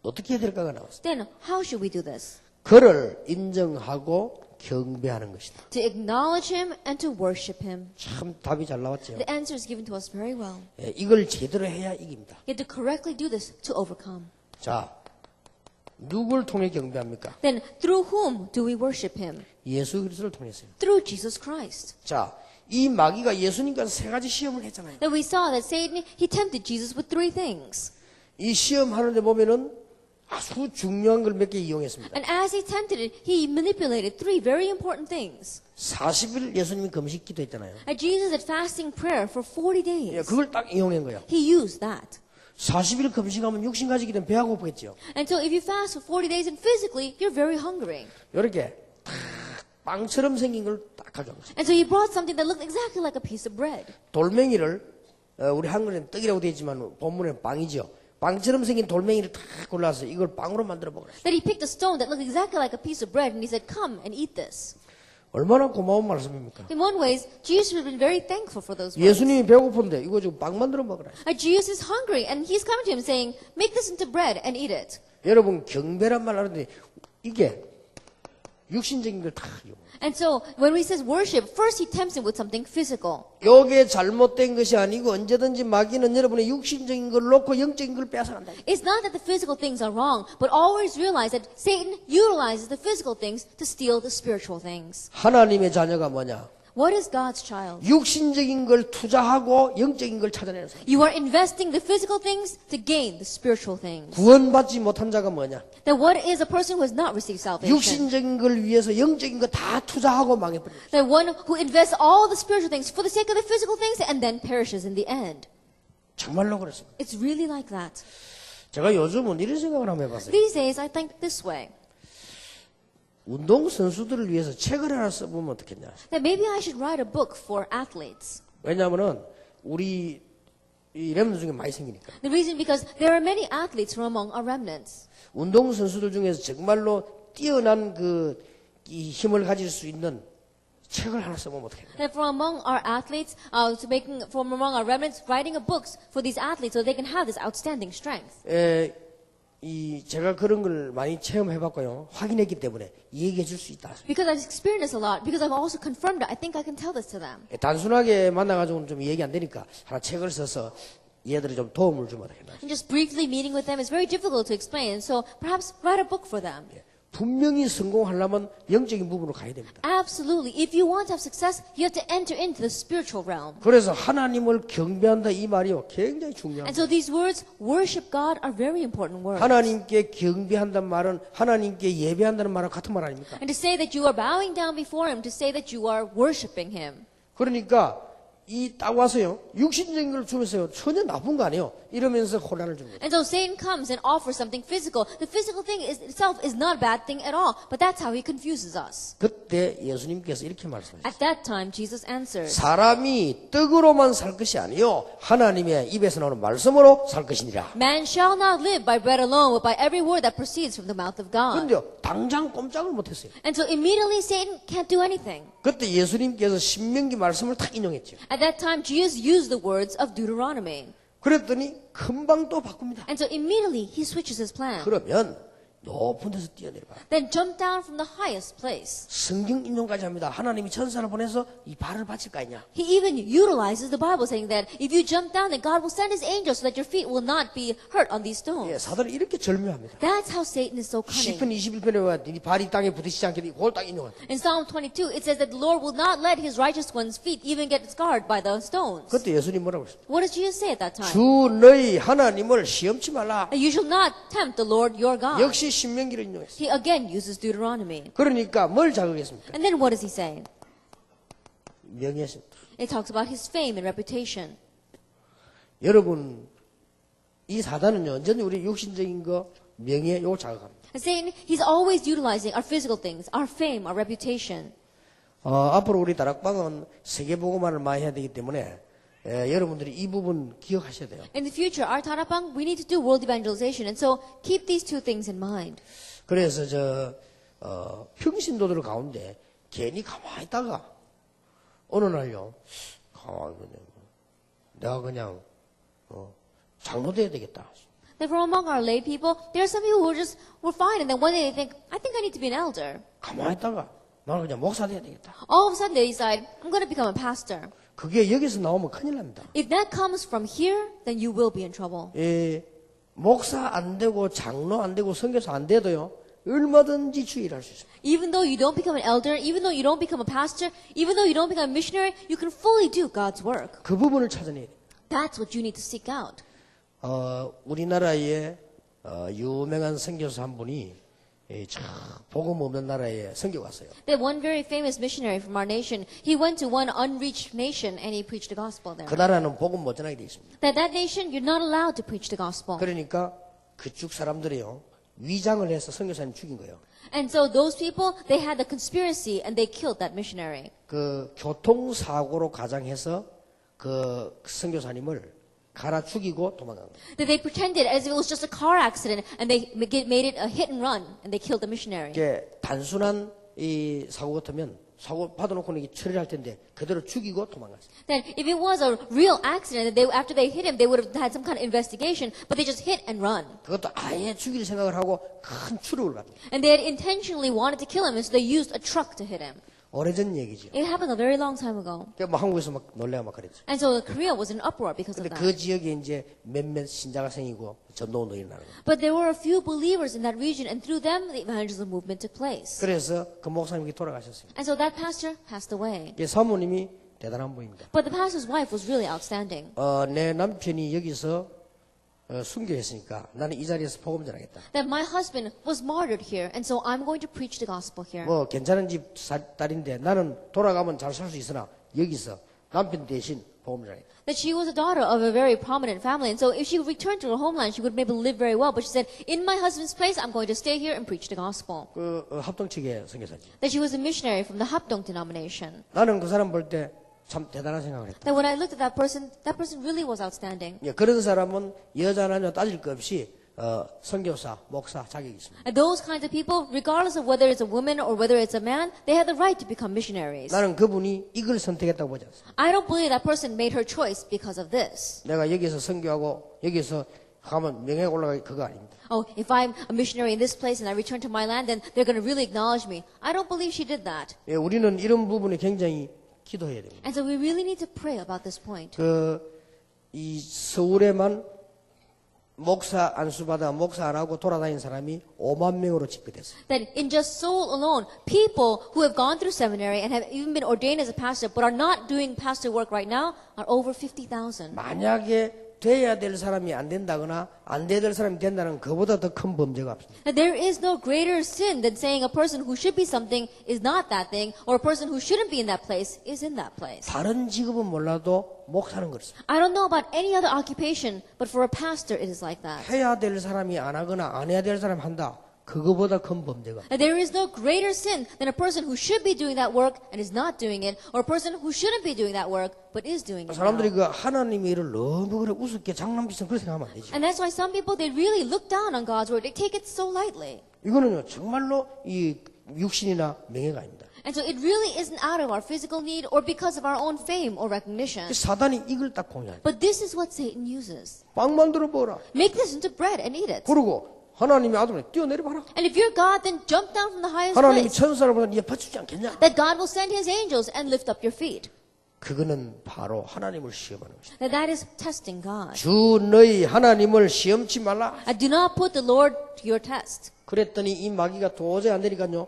어떻게 해야 될까가 나왔습니다. Then, how should we do this? 그를 인정하고 경배하는 것이다. To acknowledge Him and to worship Him. 참 답이 잘 나왔죠. The answer is given to us very well. 예, 이걸 제대로 해야 이깁니다. You have to correctly do this to overcome. 자, 누굴 통해 경배합니까? Then, through whom do we worship Him? 예수 그리스도를 통해서요. Through Jesus Christ. 자, 이 마귀가 예수님과 세 가지 시험을 했잖아요. Then we saw that Satan, he tempted Jesus with 3 things. 이 시험하는데 보면은 아주 중요한 걸 몇 개 이용했습니다. And as he tempted it, he manipulated 3 very important things. 40일 예수님이 금식 기도했잖아요. And Jesus had fasting prayer for 40 예, days. 그걸 딱 이용한 거예요. He used that. 40일 금식하면 육신 가지기 되면 배가 고프겠죠. And so if you fast for 40 days and physically, you're very hungry. 이렇게 탁 빵처럼 생긴 걸 딱 가져온 거죠. And so he brought something that looked exactly like a piece of bread. 돌멩이를 우리 한글에는 떡이라고 되어 있지만 본문에는 빵이죠. 빵처럼 생긴 돌멩이를 탁 골라서 이걸 빵으로 만들어 먹으라. That he picked a stone that looked exactly like a piece of bread and he said, come and eat this. 얼마나 고마운 말씀입니까? In one ways, Jesus would have been very thankful for those words. 예수님이 배고픈데 이거 지금 빵 만들어 먹으라. Jesus is hungry and he's coming to him saying, make this into bread and eat it. 여러분 경배란 말 하는데 이게 육신적인 걸 다 이용. And so when he says worship, first he tempts him with something physical. 이게 잘못된 것이 아니고 언제든지 마귀는 여러분의 육신적인 걸 놓고 영적인 걸 빼앗아간다. It's not that the physical things are wrong, but always realize that Satan utilizes the physical things to steal the spiritual things. 하나님의 자녀가 뭐냐? What is God's child? 육신적인 걸 투자하고 영적인 걸 찾아내는 사람. You are investing the physical things to gain the spiritual things. 구원받지 못한 자가 뭐냐? Then what is a person who has not received salvation? 육신적인 걸 위해서 영적인 거 다 투자하고 망해버려요. The one who invests all the spiritual things for the sake of the physical things and then perishes in the end. 정말로 그렇습니다. It's really like that. 제가 요즘은 이런 생각을 한번 해봤어요. These days, I think this way. 운동 선수들을 위해서 책을 하나 써보면 어떻겠냐? That maybe I should write a book for athletes. 왜냐하면은 우리 이 렘넌트 중에 많이 생기니까. The reason because there are many athletes from among our remnants. 운동 선수들 중에서 정말로 뛰어난 이 힘을 가질 수 있는 책을 하나 써보면 어떻겠냐? That from among our athletes, from among our remnants, writing a books for these athletes so they can have this outstanding strength. 제가 그런 걸 많이 체험해봤고요. 확인했기 때문에 얘기해 줄 수 있다. Because I've experienced this a lot, because I've also confirmed it, I think I can tell this to them. 단순하게 만나가지고는 좀 얘기 안 되니까 하나 책을 써서 얘들이 좀 도움을 주면 어떻겠나? And just briefly meeting with them is very difficult to explain, so perhaps write a book for them. 분명히 성공하려면 영적인 부분으로 가야 됩니다. Absolutely. If you want to have success, you have to enter into the spiritual realm. 그래서 하나님을 경배한다 이 말이요 굉장히 And 중요합니다. so these words, worship God, are very important words. 하나님께 경배한다는 말은 하나님께 예배한다는 말은 같은 말 아닙니까? And to say that you are bowing down before Him, to say that you are worshiping Him. 그러니까 이 딱 와서요 육신적인 걸 주면서요 전혀 나쁜 거 아니에요. 이러면서 혼란을 주는 거예요. And so Satan comes and offers something physical. The physical thing itself is not a bad thing at all, but that's how he confuses us. 그때 예수님께서 이렇게 말씀하셨어요. At that time, Jesus answered, 사람이 떡으로만 살 것이 아니요 하나님의 입에서 나오는 말씀으로 살 것이니라. Man shall not live by bread alone, but by every word that proceeds from the mouth of God. 그런데 당장 꼼짝을 못했어요. And so immediately Satan can't do anything. 그때 예수님께서 신명기 말씀을 딱 인용했죠. At that time, Jesus used the words of Deuteronomy. 그랬더니 금방 또 바꿉니다. And so immediately he switches his plan. 그러면 높은 데서 뛰어내려가. Then jump down from the highest place. 성경 인용까지 합니다. 하나님이 천사를 보내서 이 발을 받칠 거 아니냐. He even utilizes the Bible saying that if you jump down, then God will send his angels so that your feet will not be hurt on these stones. 예, 사단은 이렇게 절묘합니다. That's how Satan is so 시편 cunning. 21편에 보면 네 발이 땅에 부딪히지 않게 그걸 딱 인용합니다. In Psalm 22, it says that the Lord will not let his righteous one's feet even get scarred by the stones. 그때 예수님 뭐라고 했어요? What does Jesus say at that time? 주 너희 하나님을 시험치 말라. You shall not tempt the Lord your God. 역시 신명기를 인용했어요. He again uses Deuteronomy. 그러니까 뭘 자극했습니까? And then what does he say? 명예했습니다. It talks about his fame and reputation. 여러분 이 사단은요 언제든지 우리 육신적인 거 명예 요걸 자극합니다. And Satan, he's always utilizing our physical things, our fame, our reputation. 앞으로 우리 다락방은 세계보고만을 많이 해야 되기 때문에 여러분들이 이 부분 기억하셔야 돼요. In the future, our Tarapang, we need to do world evangelization. And so keep these two things in mind. 그래서 평신도들 가운데 괜히 가만히 있다가 어느 날요 가만히 내가 그냥 장로 돼야 되겠다. That from among our lay people, there are some people who were fine. And then one day they think, I think I need to be an elder. 가만히 있다가 나는 그냥 목사 돼야 되겠다. All of a sudden they decide, I'm going to become a pastor. 그게 여기서 나오면 큰일 납니다. If that comes from here, then you will be in trouble. 목사 안 되고 장로 안 되고 선교사 안 돼도요 얼마든지 주일할 수 있어요. Even though you don't become an elder, even though you don't become a pastor, even though you don't become a missionary, you can fully do God's work. 그 부분을 찾아내야 돼요. That's what you need to seek out. 우리나라에 유명한 선교사 한 분이 복음 없는 나라에 선교 갔어요. That one very famous missionary from our nation, he went to one unreached nation and he preached the gospel there. 그 나라는 복음 못 전하게 돼 있습니다. That nation, you're not allowed to preach the gospel. 그러니까 그쪽 사람들이요 위장을 해서 선교사님 죽인 거예요. And so those people, they had the conspiracy and they killed that missionary. 그 교통사고로 가장해서 그 선교사님을 갈아 죽이고 도망간 거예요. That they pretended as if it was just a car accident and they made it a hit and run and they killed the missionary. 이게 단순한 이 사고 같으면 사고 받아놓고는 이게 처리를 할 텐데 그대로 죽이고 도망갔어요. That if it was a real accident, that after they hit him, they would have had some kind of investigation, but they just hit and run. 그것도 아예 죽일 생각을 하고 큰 추력을 갑니다. And they had intentionally wanted to kill him, and so they used a truck to hit him. 오래전 얘기죠. It happened a very long time ago. 그러니까 뭐 한국에서 막 놀래가 막 그랬죠. And so Korea was in uproar because of 근데 that. 그 지역에 이제 몇몇 신자가 생기고 전도운동이 일어나는 거예요. But there were a few believers in that region, and through them, the evangelism movement took place. 그래서 그 목사님이 돌아가셨어요. And so that pastor passed away. 이게 사모님이 대단한 분입니다. But the pastor's wife was really outstanding. 내 남편이 여기서 순교했으니까 나는 이 자리에서 복음 전하겠다. That my husband was martyred here, and so I'm going to preach the gospel here. 뭐 괜찮은 집 딸인데 나는 돌아가면 잘 살 수 있으나 여기서 남편 대신 복음 전하겠다. That she was a daughter of a very prominent family, and so if she returned to her homeland, she would maybe live very well. But she said, in my husband's place, I'm going to stay here and preach the gospel. 그 합동 측의 선교사지. That she was a missionary from the Hapdong denomination. 나는 그 사람 볼 때 참 대단한 생각을 했다. That when I looked at that person really was outstanding. 예, 그런 사람은 여자 남자 따질 것 없이 선교사, 목사 자격이 있습니다. And those kinds of people, regardless of whether it's a woman or whether it's a man, they have the right to become missionaries. 나는 그분이 이걸 선택했다고 보지 않습니다. I don't believe that person made her choice because of this. 내가 여기서 선교하고 여기서 가면 명예가 올라가기 그거 아닙니다. Oh, if I'm a missionary in this place and I return to my land, then they're going to really acknowledge me. I don't believe she did that. 예, 우리는 이런 부분에 굉장히 기도해야 됩니다. And so we really need to pray about this point. 이 서울에만 목사 안수받아 목사 안 하고 돌아다니는 사람이 5만 명으로 집계됐어요. That in just Seoul alone, people who have gone through seminary and have even been ordained as a pastor but are not doing pastor work right now are over 50,000. 만약에 돼야 될 사람이 안 된다거나 안 돼야 될 사람이 된다는 그보다 더 큰 범죄가 없습니다. That there is no greater sin than saying a person who should be something is not that thing, or a person who shouldn't be in that place is in that place. 다른 직업은 몰라도 목사는 그렇습니다. I don't know about any other occupation, but for a pastor it is like that. 해야 될 사람이 안 하거나 안 해야 될 사람이 한다. 그거보다 큰 범죄가. That there is no greater sin than a person who should be doing that work and is not doing it, or a person who shouldn't be doing that work but is doing it. 사람들이 now. 그 하나님의 일을 너무 그래 우습게 장난비처럼 그렇게 생각하면 안 되죠. And that's why some people they really look down on God's word. They take it so lightly. 이거는요 정말로 이 육신이나 명예가 아닙니다. And so it really isn't out of our physical need or because of our own fame or recognition. 사단이 이걸 딱 공유하죠. But this is what Satan uses. 빵 만들어 먹어라. Make this into bread and eat it. 그러고 하나님의 아들을 뛰어내려봐라. And if you're God, then jump down from the highest 하나님이 place. 천사를 보다 네 받치지 않겠냐? That God will send his angels and lift up your feet. 그거는 바로 하나님을 시험하는 것이다. That is testing God. 주 너희 하나님을 시험치 말라. Do not put the Lord to your test. 그랬더니 이 마귀가 도저히 안 되니까요.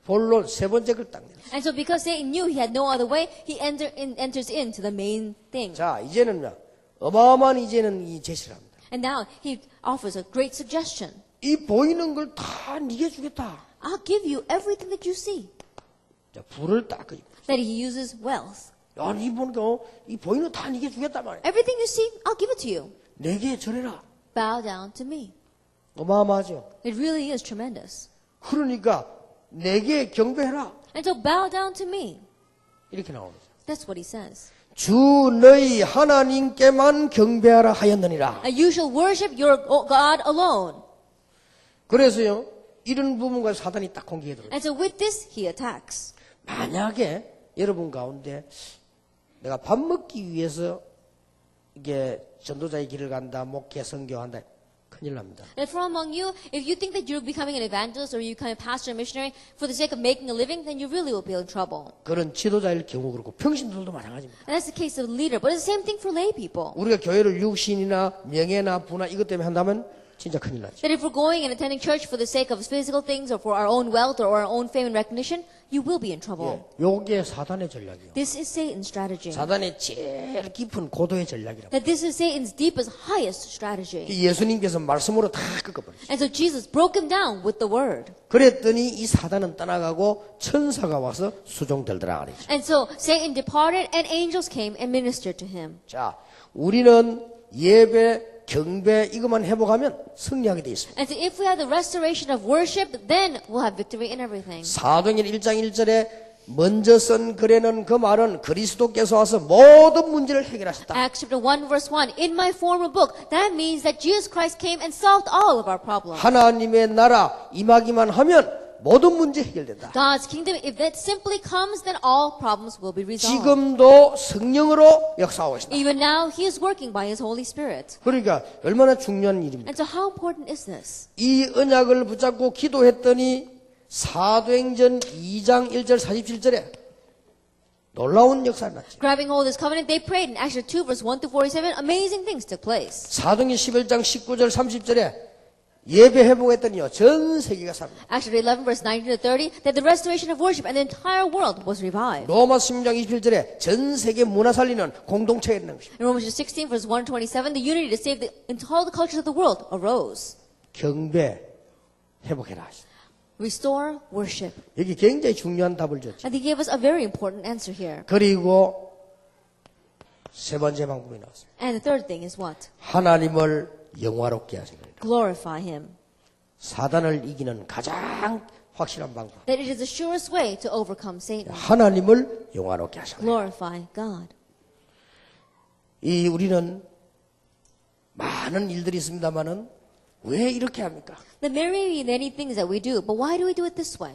본론 세 번째 걸 딱 내려. And so because Satan knew he had no other way, he enters into the main thing. 자 이제는요. 어마어마한 이제는 이 제시를 합니다. And now he offers a great suggestion. 이 보이는 걸 다 네게 주겠다. I'll give you everything that you see. 자, 불을 딱 끄집어. That he uses wealth. 야, 니 보니까 이 보이는 거 다 네게 주겠단 말이야. Everything you see, I'll give it to you. 내게 절해라. Bow down to me. 어마어마하죠. It really is tremendous. 그러니까 내게 경배해라. And so bow down to me. 이렇게 나옵니다. That's what he says. 주 너희 하나님께만 경배하라 하였느니라. And you shall worship your God alone. 그래서요. 이런 부분과 사단이 딱 공격해 들어요. And so with this, he attacks. 만약에 여러분 가운데 내가 밥 먹기 위해서 이게 전도자의 길을 간다, 목회, 선교한다, 큰일 납니다. That from among you, if you think that you're becoming an evangelist or you become a pastor or missionary for the sake of making a living, then you really will be in trouble. 그런 지도자일 경우 그렇고 평신들도 마찬가지입니다. And that's the case of a leader. But it's the same thing for lay people. 우리가 교회를 육신이나 명예나 부나 이것 때문에 한다면 진짜 큰일 나죠. That if we're going and attending church for the sake of physical things or for our own wealth or our own fame and recognition, you will be in trouble. 요게 사단의 전략이요. This is Satan's strategy. 사단의 제일 깊은 고도의 전략이라고. That this is Satan's deepest, highest strategy. 예수님께서 말씀으로 다 꺾어버렸어요. And so Jesus broke him down with the word. 그랬더니 이 사단은 떠나가고 천사가 와서 수종들더라 그랬죠. And so Satan departed and angels came and ministered to him. 자, 우리는 예배, 경배 이것만 회복하면 승리하게 돼 있습니다. And so if we have the restoration of worship, then we'll have victory in everything. 사도행전 1장 1절에 먼저 쓴 글에는 그 말은 그리스도께서 와서 모든 문제를 해결하셨다. Acts chapter 1 verse 1, in my former book, that means that Jesus Christ came and solved all of our problems. 하나님의 나라 임하기만 하면 모든 문제 해결된다. God's kingdom, if that simply comes, then all problems will be resolved. 지금도 성령으로 역사하고 있습니다. Even now, He is working by His Holy Spirit. 그러니까 얼마나 중요한 일입니다. And so how important is this? 이 언약을 붙잡고 기도했더니 사도행전 2장 1절 47절에 놀라운 역사가 났죠. Grabbing hold of this covenant, they prayed in Acts 2 verse 1 to 47, amazing things took place. 사도행전 11장 19절 30절에 예배 회복했더니요 전 세계가 삽니다. Acts 11 verse 19 to 30, that the restoration of worship and the entire world was revived. 로마 16장 27절에 전 세계 문화 살리는 공동체가 있는 것입니다. In Romans 16 verse 1 to 27, the unity to save all the cultures of the world arose. 경배 회복해라. Restore worship. 여기 굉장히 중요한 답을 줬죠. And He gave us a very important answer here. 그리고 세 번째 방법이 나왔습니다. And the third thing is what? 하나님을 영화롭게 하시는 거예요. Glorify Him. 사단을 이기는 가장 확실한 방법. That it is the surest way to overcome Satan. 하나님을 영화롭게 하시는 거예요. Glorify God. 이 우리는 많은 일들이 있습니다만은 왜 이렇게 합니까? There may be many things that we do, but why do we do it this way?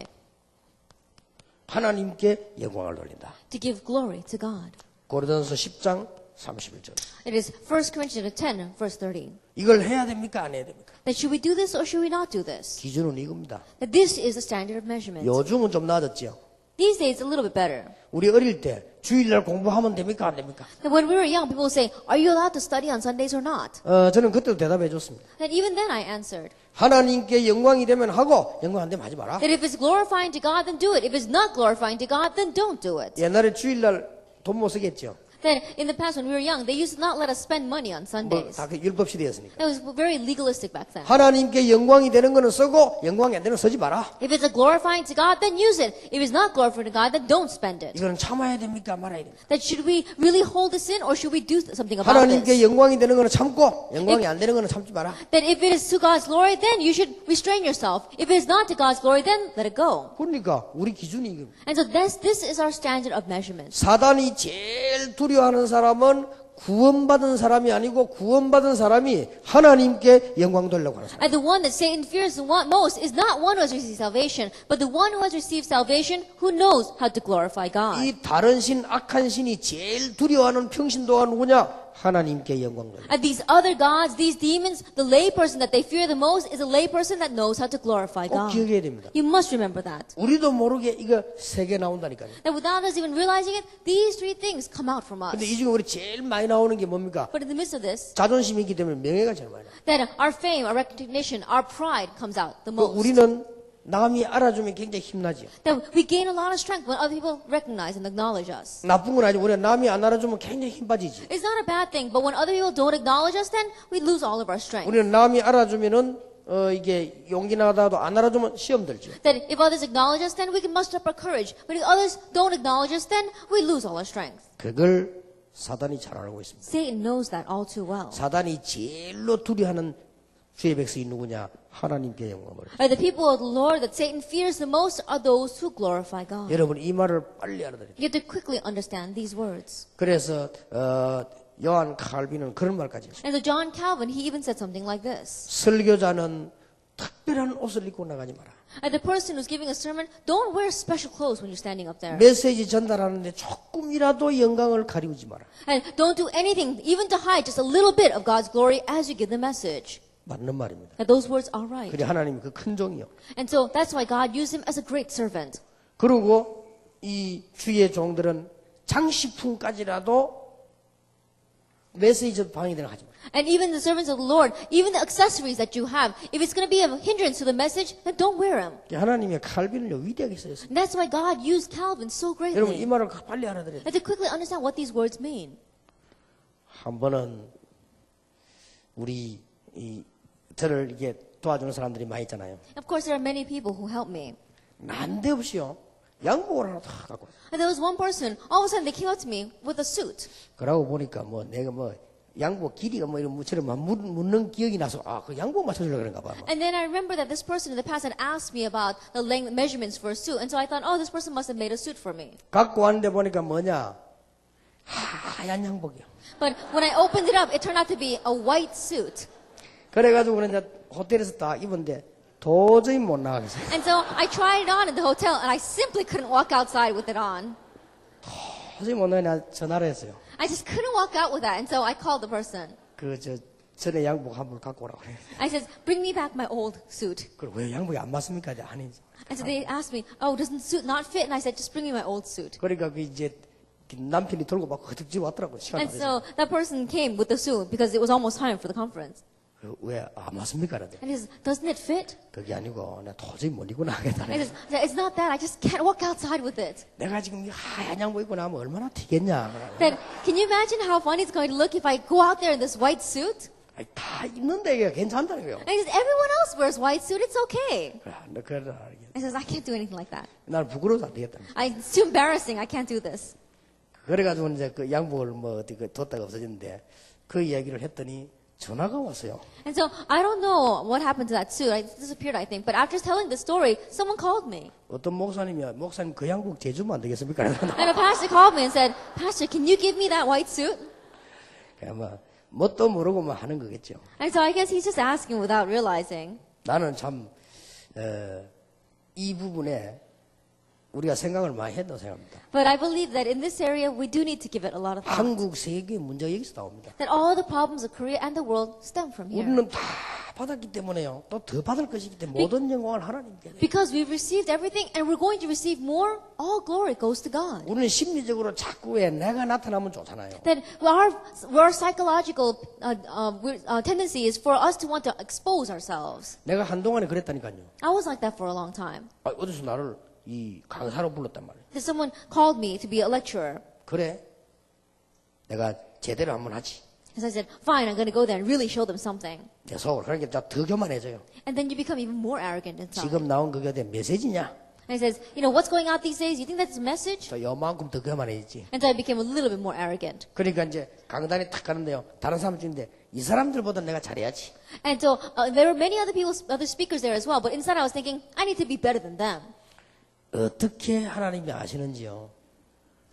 하나님께 영광을 돌린다. To give glory to God. 고린도전서 10장 31절. It is 1 Corinthians 10 verse 30. 이걸 해야 됩니까? 안 해야 됩니까? That should we do this or should we not do this? 기준은 이겁니다. That this is the standard of measurement. 요즘은 좀 나아졌죠. These days a little bit better. 우리 어릴 때 주일날 공부하면 됩니까? 안 됩니까? That when we were young, people would say, are you allowed to study on Sundays or not? 저는 그때도 대답해 줬습니다. And even then I answered, 하나님께 영광이 되면 하고 영광 안 되면 하지 마라. that if it's glorifying to God, then do it. If it's not glorifying to God, then don't do it. 옛날에 주일날 돈 못 쓰겠죠. That in the past when we were young, they used to not let us spend money on Sundays. 다 그 율법 시대였으니까. That was very legalistic back then. 하나님께 영광이 되는 거는 쓰고 영광이 안 되는 거 쓰지 마라. If it's a glorifying to God, then use it. If it's not glorifying to God, then don't spend it. 이거는 참아야 됩니까? 말아야 됩니까? That should we really hold this in or should we do something about 하나님께 this? 영광이 되는 거는 참고 영광이 안 되는 거는 참지 마라. That if it is to God's glory, then you should restrain yourself. If it is not to God's glory, then let it go. 그러니까 우리 기준이 이겁니다. And so this is our standard of measurement. 사단이 제일 두려워하는 사람은 구원받은 사람이 아니고 구원받은 사람이 하나님께 영광 돌려고 하는 사람. And the one that Satan fears most is not one who has received salvation, but the one who has received salvation who knows how to glorify God. 이 다른 신, 악한 신이 제일 두려워하는 평신도가 누구냐? 하나님께 영광 돌려. And these other gods, these demons, the layperson that they fear the most is a layperson that knows how to glorify 꼭 God. 기억해야 됩니다. You must remember that. 우리도 모르게 이거 세 개 나온다니까요. That without us even realizing it, these three things come out from us. 근데 이 중에 우리 제일 많이 나오는 게 뭡니까? But in the midst of this, 자존심이 있기 때문에 명예가 제일 많이 나와요. that our fame, our recognition, our pride comes out the 그 most. 우리는 남이 알아주면 굉장히 힘나죠. That we gain a lot of strength when other people recognize and acknowledge us. 나쁜 건 아니고 우리가 남이 안 알아주면 굉장히 힘 빠지지. It's not a bad thing, but when other people don't acknowledge us, then we lose all of our strength. 우리는 남이 알아주면은 이게 용기 나가다도 안 알아주면 시험 들죠. That if others acknowledge us, then we can muster up our courage. But if others don't acknowledge us, then we lose all our strength. 그걸 사단이 잘 알고 있습니다. Satan knows that all too well. 사단이 제일로 두려워하는 주의 백성이 누구냐? 하나님께 영광을. The people of the Lord that Satan fears the most are those who glorify God. 여러분 이 말을 빨리 알아들어야 돼요. You have to quickly understand these words. 그래서 요한 칼빈은 그런 말까지 했어요. And so John Calvin, he even said something like this. 설교자는 특별한 옷을 입고 나가지 마라. The person who's giving a sermon, don't wear special clothes when you're standing up there. 메시지 전달하는데 조금이라도 영광을 가리우지 마라. And don't do anything, even to hide just a little bit of God's glory as you give the message. 맞는 말입니다. That those words are right. 그래 하나님 그 큰 종이요. And so that's why God used him as a great servant. 그리고 이 주의 종들은 장식품까지라도 메시지 방해되는 거 하지 마. And even the servants of the Lord, even the accessories that you have, if it's going to be a hindrance to the message, then don't wear them. 하나님의 칼빈을요 위대하게 쓰였어요. And that's why God used Calvin so 여러분 이 greatly. 말을 빨리 알아들어야 돼요. And to quickly understand what these words mean. 한 번은 저를 이게 도와주는 사람들이 많이 있잖아요. Of course, there are many people who help me. 난데없이요 양복을 하나 다 갖고 왔어요. And there was one person, all of a sudden they came up to me with a suit. 그러고 보니까 내가 양복 길이가 이런 무처럼 묻는 기억이 나서 그 양복 맞춰주려고 그런가 봐. And then I remember that this person in the past had asked me about the length measurements for a suit. And so I thought, oh, this person must have made a suit for me. 갖고 왔는데 보니까 하얀 양복이요. But when I opened it up, it turned out to be a white suit. 그래가지고 이제 호텔에서 딱 입었는데 도저히 못 나가겠어요. And so I tried it on in the hotel, and I simply couldn't walk outside with it on. 도저히 못 나가 전화를 했어요. I just couldn't walk out with that. And so I called the person. 전에 양복 한 벌 갖고 오라고 그래요. I said, bring me back my old suit. 왜 양복이 안 맞습니까? 아니. And so they asked me, oh, doesn't the suit not fit? And I said, just bring me my old suit. 그러니까 남편이 들고 막 허득지 왔더라고요. 시간 And so that person came with the suit because it was almost time for the conference. 왜 안 맞습니까? 그런데 And he says, doesn't it fit? 그게 아니고 내가 도저히 못 입고 나가겠다. And he says, it's not that. I just can't walk outside with it. 내가 지금 이 하얀 양복 입고 나면 얼마나 튀겠냐. Then can you imagine how funny it's going to look if I go out there in this white suit? 아니, 다 입는데 이게 괜찮다는 거예요. And he says, everyone else wears white suit. It's okay. 너 그러다. He says, I can't do anything like that. 나는 부끄러워서 안 되겠다. It's too embarrassing. I can't do this. 그래가지고 이제 그 양복을 어디 뒀다가 없어졌는데 그 이야기를 했더니 전화가 왔어요. And so I don't know what happened to that suit. It disappeared, I think. But after telling the story, someone called me. 어떤 목사님 그 양복 제주면 안 되겠습니까? And a pastor called me and said, Pastor, can you give me that white suit? 뭣도 모르고 하는 거겠죠. And so I guess he's just asking without realizing. 나는 참 이 부분에 우리가 생각을 많이 했다고 생각합니다. But I believe that in this area, we do need to give it a lot of thought. 한국 세계의 문제가 여기서 나옵니다. That all the problems of Korea and the world stem from here. 우리는 다 받았기 때문에요. 또 더 받을 것이기 때문에 모든 영광을 하나님께. Because we've received everything and we're going to receive more, all glory goes to God. 우리는 심리적으로 자꾸 왜 내가 나타나면 좋잖아요. That our psychological tendency is for us to want to expose ourselves. 내가 한동안에 그랬다니까요. I was like that for a long time. 어디서 나를 이 강사로 불렀단 말이에요. That someone called me to be a lecturer. 그래, 내가 제대로 한번 하지. And so I said, fine, I'm going to go there and really show them something. 내 속으로. 그러니까 더 교만해져요. And then you become even more arrogant inside. 지금 나온 그게 메시지냐? And he says, what's going out these days? You think that's a message? 또 요만큼 더 교만해지지. And so I became a little bit more arrogant. 그러니까 이제 강단에 탁 가는데요. 다른 사람 중인데 이 사람들보다 내가 잘해야지. And so there were many other speakers there as well. But inside I was thinking, I need to be better than them. 어떻게 하나님이 아시는지요?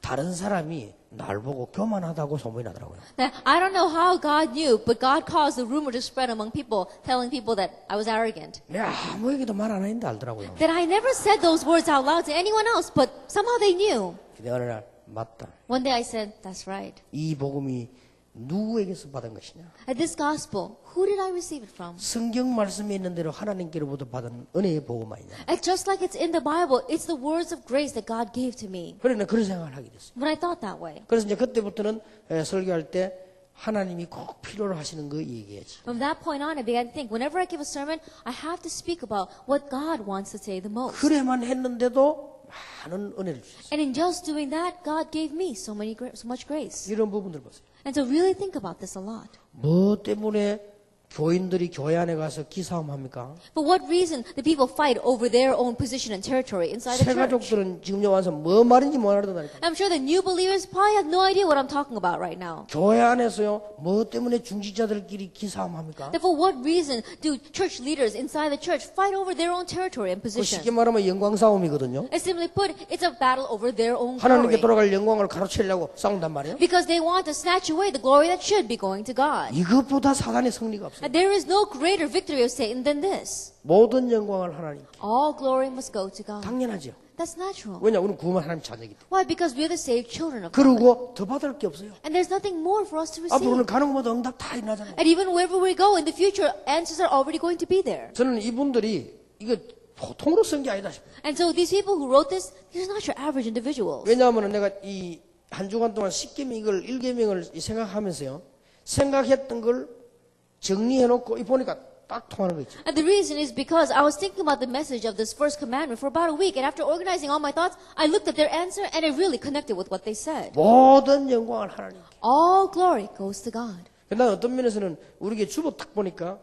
다른 사람이 날 보고 교만하다고 소문이 나더라고요. Now, I don't know how God knew, but God caused the rumor to spread among people, telling people that I was arrogant. 내가 아무에게도 말 안 했는데 알더라고요. That I never said those words out loud to anyone else, but somehow they knew. 근데 어느 날 맞다. One day I said, that's right. 이 복음이 누구에게서 받은 것이냐? At this gospel, who did I receive it from? 성경 말씀에 있는 대로 하나님께로부터 받은 은혜의 복음 아니냐? And just like it's in the Bible, it's the words of grace that God gave to me. 그러나 그런 생각을 하게 됐어요. But I thought that way. 그래서 이제 그때부터는 설교할 때 하나님이 꼭 필요로 하시는 거 얘기해야지. From that point on, I began to think, whenever I give a sermon, I have to speak about what God wants to say the most. 그래만 했는데도 많은 은혜를 주셨어요. And in just doing that, God gave me so much grace. 이런 부분들 보세요. And so really think about this a lot. 뭐 때문에 교인들이 교회 안에 가서 기싸움합니까? For what reason do people fight over their own position and territory inside the 새 church? 가족들은 지금 와서 뭐 말인지 못 알아듣다니까. I'm sure the new believers probably have no idea what I'm talking about right now. 교회 안에서요, 뭐 때문에 중직자들끼리 기싸움합니까? That for what reason do church leaders inside the church fight over their own territory and 그 position? 쉽게 말하면 영광 싸움이거든요. And simply put, it's a battle over their own 하나님께 glory. 돌아갈 영광을 가로채려고 싸운단 말이에요. Because they want to snatch away the glory that should be going to God. 이것보다 사단의 승리가 없어요. And there is no greater victory of Satan than this. 모든 영광을 하나님께. All glory must go to God. 당연하죠. That's natural. 왜냐, 우리는 구원한 하나님 자녀이기 때문에. Why? Because we're the saved children of God. 그리고 더 받을 게 없어요. And there's nothing more for us to 앞으로는 receive. 가는 곳마다 응답 다 일어나잖아요. And even wherever we go in the future, answers are already going to be there. 저는 이분들이 이거 보통으로 쓴 게 아니다 싶어요. And so these people who wrote this, these are not your average individuals. 왜냐하면 내가 이 한 주간 동안 10계명 이걸 1계명을 생각하면서요. 생각했던 걸 정리해놓고 이 보니까 딱 통하는 거 있죠. And the reason is because I was thinking about the message of this first commandment for about a week, and after organizing all my thoughts, I looked at their answer and it really connected with what they said. 모든 영광을 하나님께. All glory goes to God. 난 어떤 면에서는 우리 교회 주보 딱 보니까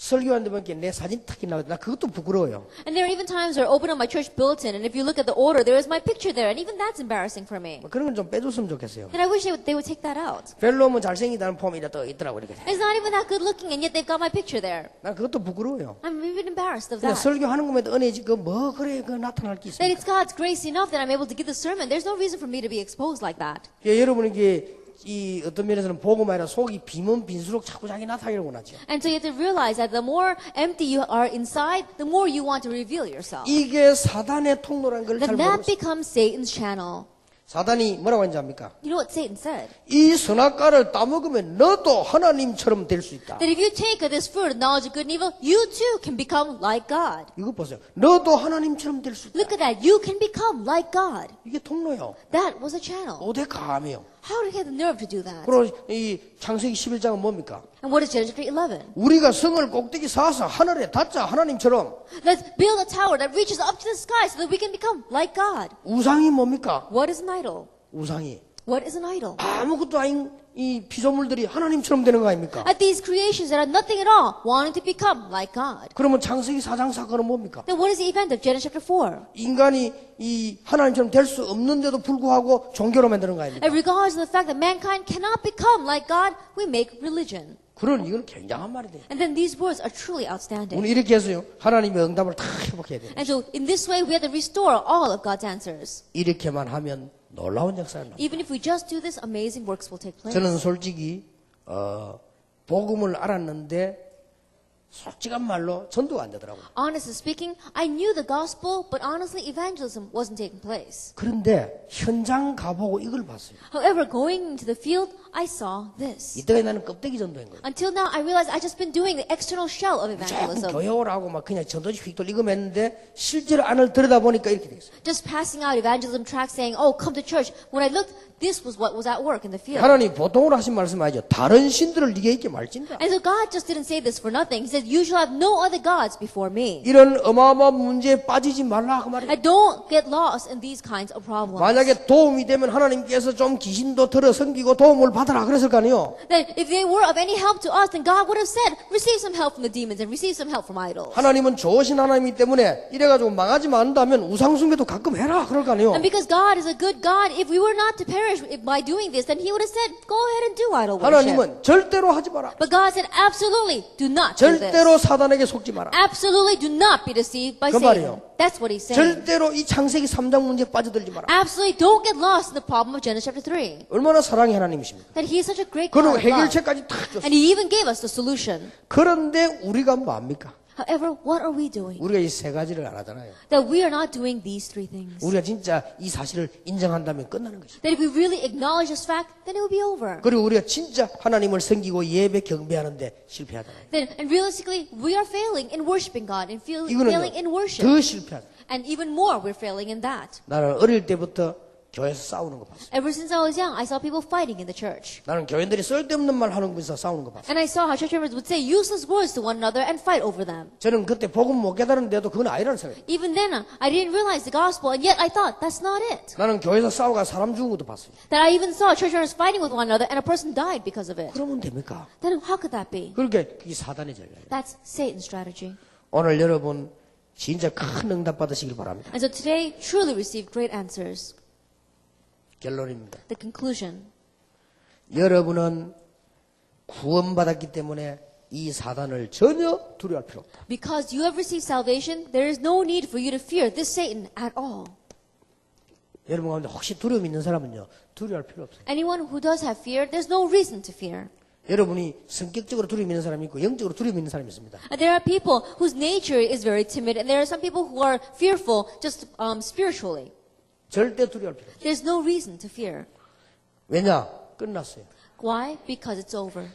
설교하는데 보니까 내 사진 탁이 나오고 나 그것도 부끄러워요. And there are even times where I open up my church bulletin, and if you look at the order, there is my picture there, and even that's embarrassing for me. 그런 건 좀 빼줬으면 좋겠어요. And I wish they would take that out. 별로 뭐 잘생기다는 폼이 또 있더라고 이렇게. It's not even that good looking, and yet they've got my picture there. 난 그것도 부끄러워요. I'm even embarrassed of 그냥 that. 설교하는 것만 은혜지 그뭐 그래 그 나타날 게 That 있습니까? it's God's grace enough that I'm able to give the sermon. There's no reason for me to be exposed like that. 예, 여러분에게 이 어떤 면에서는 보고만 아니라 속이 비면 빈수록 자꾸 자기 나타내려고 하죠. And so you have to realize that the more empty you are inside, the more you want to reveal yourself. 이게 사단의 통로라는 걸 잘 Then 모르고 that 있어요. becomes Satan's channel. 사단이 뭐라고 하는지 압니까? You know what Satan said? 이 선악과를 따먹으면 너도 하나님처럼 될 수 있다. That if you take this fruit of knowledge of good and evil, you too can become like God. 이거 보세요. 너도 하나님처럼 될 수 있다. Look at that. You can become like God. 이게 통로요. That was a channel. 어디 감이요. How did he have the nerve to do that? 그리고 이 창세기 11장은 뭡니까? And what is Genesis 11? 우리가 성을 꼭대기 쌓아서 하늘에 닿자 하나님처럼. Let's build a tower that reaches up to the sky so that we can become like God. 우상이 뭡니까? What is an idol? 우상이 What is an idol? 아무것도 아닌 이 피조물들이 하나님처럼 되는 거 아닙니까? At these creations that are nothing at all, wanting to become like God. 그러면 창세기 4장 사건은 뭡니까? Then what is the event of Genesis chapter 4? 인간이 이 하나님처럼 될 수 없는데도 불구하고 종교로 만드는 거 아닙니까? And regardless of the fact that mankind cannot become like God, we make religion. 그런 이건 굉장한 말이 돼요. And then these words are truly outstanding. 오늘 이렇게 해서요. 하나님의 응답을 다 회복해야 돼요. And so in this way, we have to restore all of God's answers. 이렇게만 하면 놀라운 역사가 납니다. Even if we just do this, amazing works will take place. 저는 솔직히 복음을 알았는데 솔직한 말로 전도가 안 되더라고요. Honestly speaking, I knew the gospel, but honestly, evangelism wasn't taking place. 그런데 현장 가보고 이걸 봤어요. However, going into the field, I saw this. 이때까지 나는 껍데기 전도인 거예요. Until now, I realized I just been doing the external shell of 조금 evangelism. 교회 오라고 막 그냥 전도지 휙 돌리고 했는데 실제로 안을 들여다보니까 이렇게 돼 있어요. Just passing out evangelism tracts saying, oh, come to church. When I looked, this was what was at work in the field. 하나님 보통으로 하신 말씀 아니죠. 다른 신들을 네게 있게 말진다. And so God just didn't say this for nothing. He said, you shall have no other gods before me. 이런 어마어마한 문제에 빠지지 말라 그 말이에요. And don't get lost in these kinds of problems. 만약에 도움이 되면 하나님께서 좀 귀신도 들어 섬기고 도움을 받아라 그랬을 거 아니에요. That if they were of any help to us, then God would have said, receive some help from the demons and receive some help from idols. 하나님은 좋으신 하나님이기 때문에 이래가지고 망하지 않는다면 우상숭배도 가끔 해라 그럴 거 아니에요. And because God is a good God, if we were not to perish by doing this, then He would have said, go ahead and do idol worship. 하나님은 절대로 하지 마라. But God said, absolutely do not do this. 절대로 사단에게 속지 마라. Absolutely do not be deceived by 그 Satan. 말이에요. That's what He's saying. 절대로 이 창세기 3장 문제에 빠져들지 마라. Absolutely don't get lost in the problem of Genesis chapter 3. 얼마나 사랑의 하나님이십니까? That He is such a great 그리고 God of love. 해결책까지 다 줬어요. And He even gave us the solution. 그런데 우리가 뭡니까? However, what are we doing? 우리가 이 세 가지를 안 하잖아요. That we are not doing these three things. 우리가 진짜 이 사실을 인정한다면 끝나는 것이죠. That if we really acknowledge this fact, then it will be over. 그리고 우리가 진짜 하나님을 섬기고 예배 경배하는데 실패하잖아요. Then, and realistically, we are failing in worshiping God and 이거는 failing in worship. 더 실패하죠. And even more, we're failing in that. 나는 어릴 때부터 교회에서 싸우는 거 봤어요. Ever since I was young, I saw people fighting in the church. 나는 교인들이 쓸데없는 말 하는 곳에서 싸우는 거 봤어요. And I saw how church members would say useless words to one another and fight over them. 저는 그때 복음 못 깨달았는데도 그건 아니라는 생각이에요. Even then, I didn't realize the gospel, and yet I thought, that's not it. 나는 교회에서 싸우가 사람 죽은 것도 봤어요. That I even saw church members fighting with one another, and a person died because of it. 그러면 됩니까? Then how could that be? 그렇게 그게 사단의 전략이에요. That's Satan's strategy. 오늘 여러분 진짜 큰 응답 받으시길 바랍니다. And so today, truly receive great answers. 결론입니다. The conclusion. 여러분은 구원받았기 때문에 이 사단을 전혀 두려워할 필요 없다. Because you have received salvation, there is no need for you to fear this Satan at all. 여러분 가운데 혹시 두려움 있는 사람은요 두려워할 필요 없어요. Anyone who does have fear, there's no reason to fear. 여러분이 성격적으로 두려움 있는 사람이 있고 영적으로 두려움 있는 사람이 있습니다. And there are people whose nature is very timid, and there are some people who are fearful just spiritually. 절대 두려워할 필요 없어요. There's no reason to fear. 왜냐? 끝났어요. Why? Because it's over.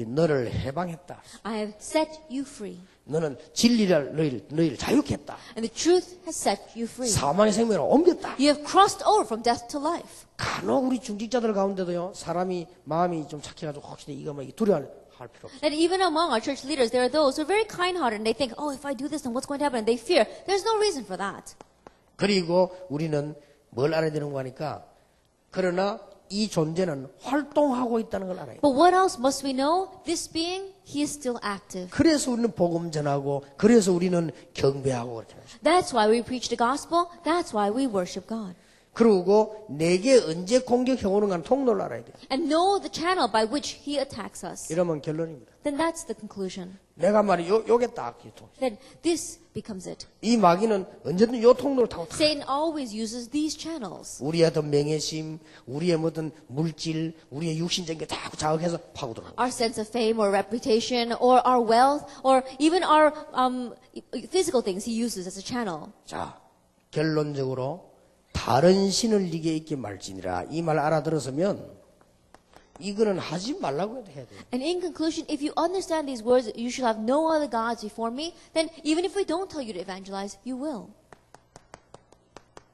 너를 해방했다. I have set you free. 너는 진리를 너희를 자유케 했다. And the truth has set you free. 사망의 생명을 옮겼다. You have crossed over from death to life. 간혹 우리 중직자들 가운데도요, 사람이 마음이 좀 착해가지고 혹시 이거 뭐 두려워할 필요 없어. And even among our church leaders, there are those who are very kind-hearted and they think, oh, if I do this, then what's going to happen? And they fear. There's no reason for that. 그리고 우리는 뭘 알아야 되는 거니까, 그러나 이 존재는 활동하고 있다는 걸 알아요. But what else must we know? This being, he is still active. 그래서 우리는 복음 전하고, 그래서 우리는 경배하고 그렇게 하죠. That's why we preach the gospel. That's why we worship God. 그리고 내게 언제 공격해 오는 건 통로를 알아야 돼요. And know the channel by which he attacks us. 이러면 결론입니다. Then that's the conclusion. 내가 말이 요게 딱 Then this becomes it. 이 마귀는 언제든 요 통로를 타고 타. Satan always uses these channels. 우리의 어떤 명예심, 우리의 어떤 물질, 우리의 육신적인 게 자꾸 자극해서 파고들어요. Our sense of fame or reputation or our wealth or even our physical things he uses as a channel. 자, 결론적으로 다른 신을 네게 있게 말지니라 이 말 알아들었으면 이거는 하지 말라고 해야 돼요. And in conclusion, if you understand these words, you shall have no other gods before me, then even if we don't tell you to evangelize, you will.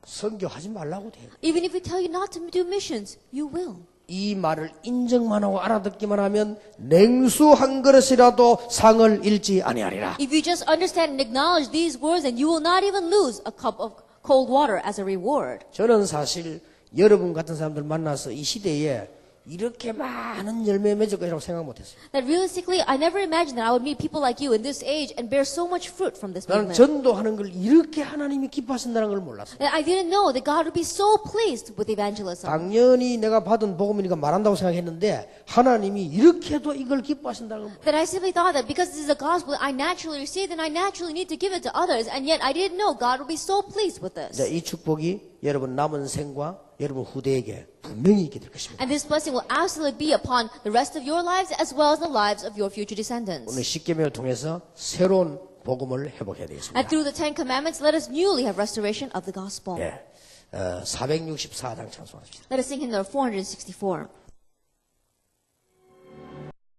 선교하지 말라고 해요. Even if we tell you not to do missions, you will. 이 말을 인정만 하고 알아듣기만 하면 냉수 한 그릇이라도 상을 잃지 아니하리라. If you just understand and acknowledge these words, then you will not even lose a cup of cold water as a reward. 저는 사실 여러분 같은 사람들 만나서 이 시대에 이렇게 많은 열매 맺을 것이라고 생각 못했어요. That realistically, I never imagined that I would meet people like you in this age and bear so much fruit from this 나는 movement. 전도하는 걸 이렇게 하나님이 기뻐하신다는 걸 몰랐어요. That I didn't know that God would be so pleased with evangelism. 당연히 내가 받은 복음이니까 말한다고 생각했는데 하나님이 이렇게도 이걸 기뻐하신다는 걸 몰랐어요. That I simply thought that because this is a gospel I naturally received, then I naturally need to give it to others. And yet I didn't know God would be so pleased with this. 이 축복이 여러분 남은 생과 여러분 후대에게 분명히 있게 될 것입니다. And this blessing will absolutely be upon the rest of your lives as well as the lives of your future descendants. 오늘 십계명을 통해서 새로운 복음을 회복해야 되겠습니다. And through the Ten Commandments, let us newly have restoration of the gospel. 예, 464장 찬송하십시다. Let us sing hymn number 464.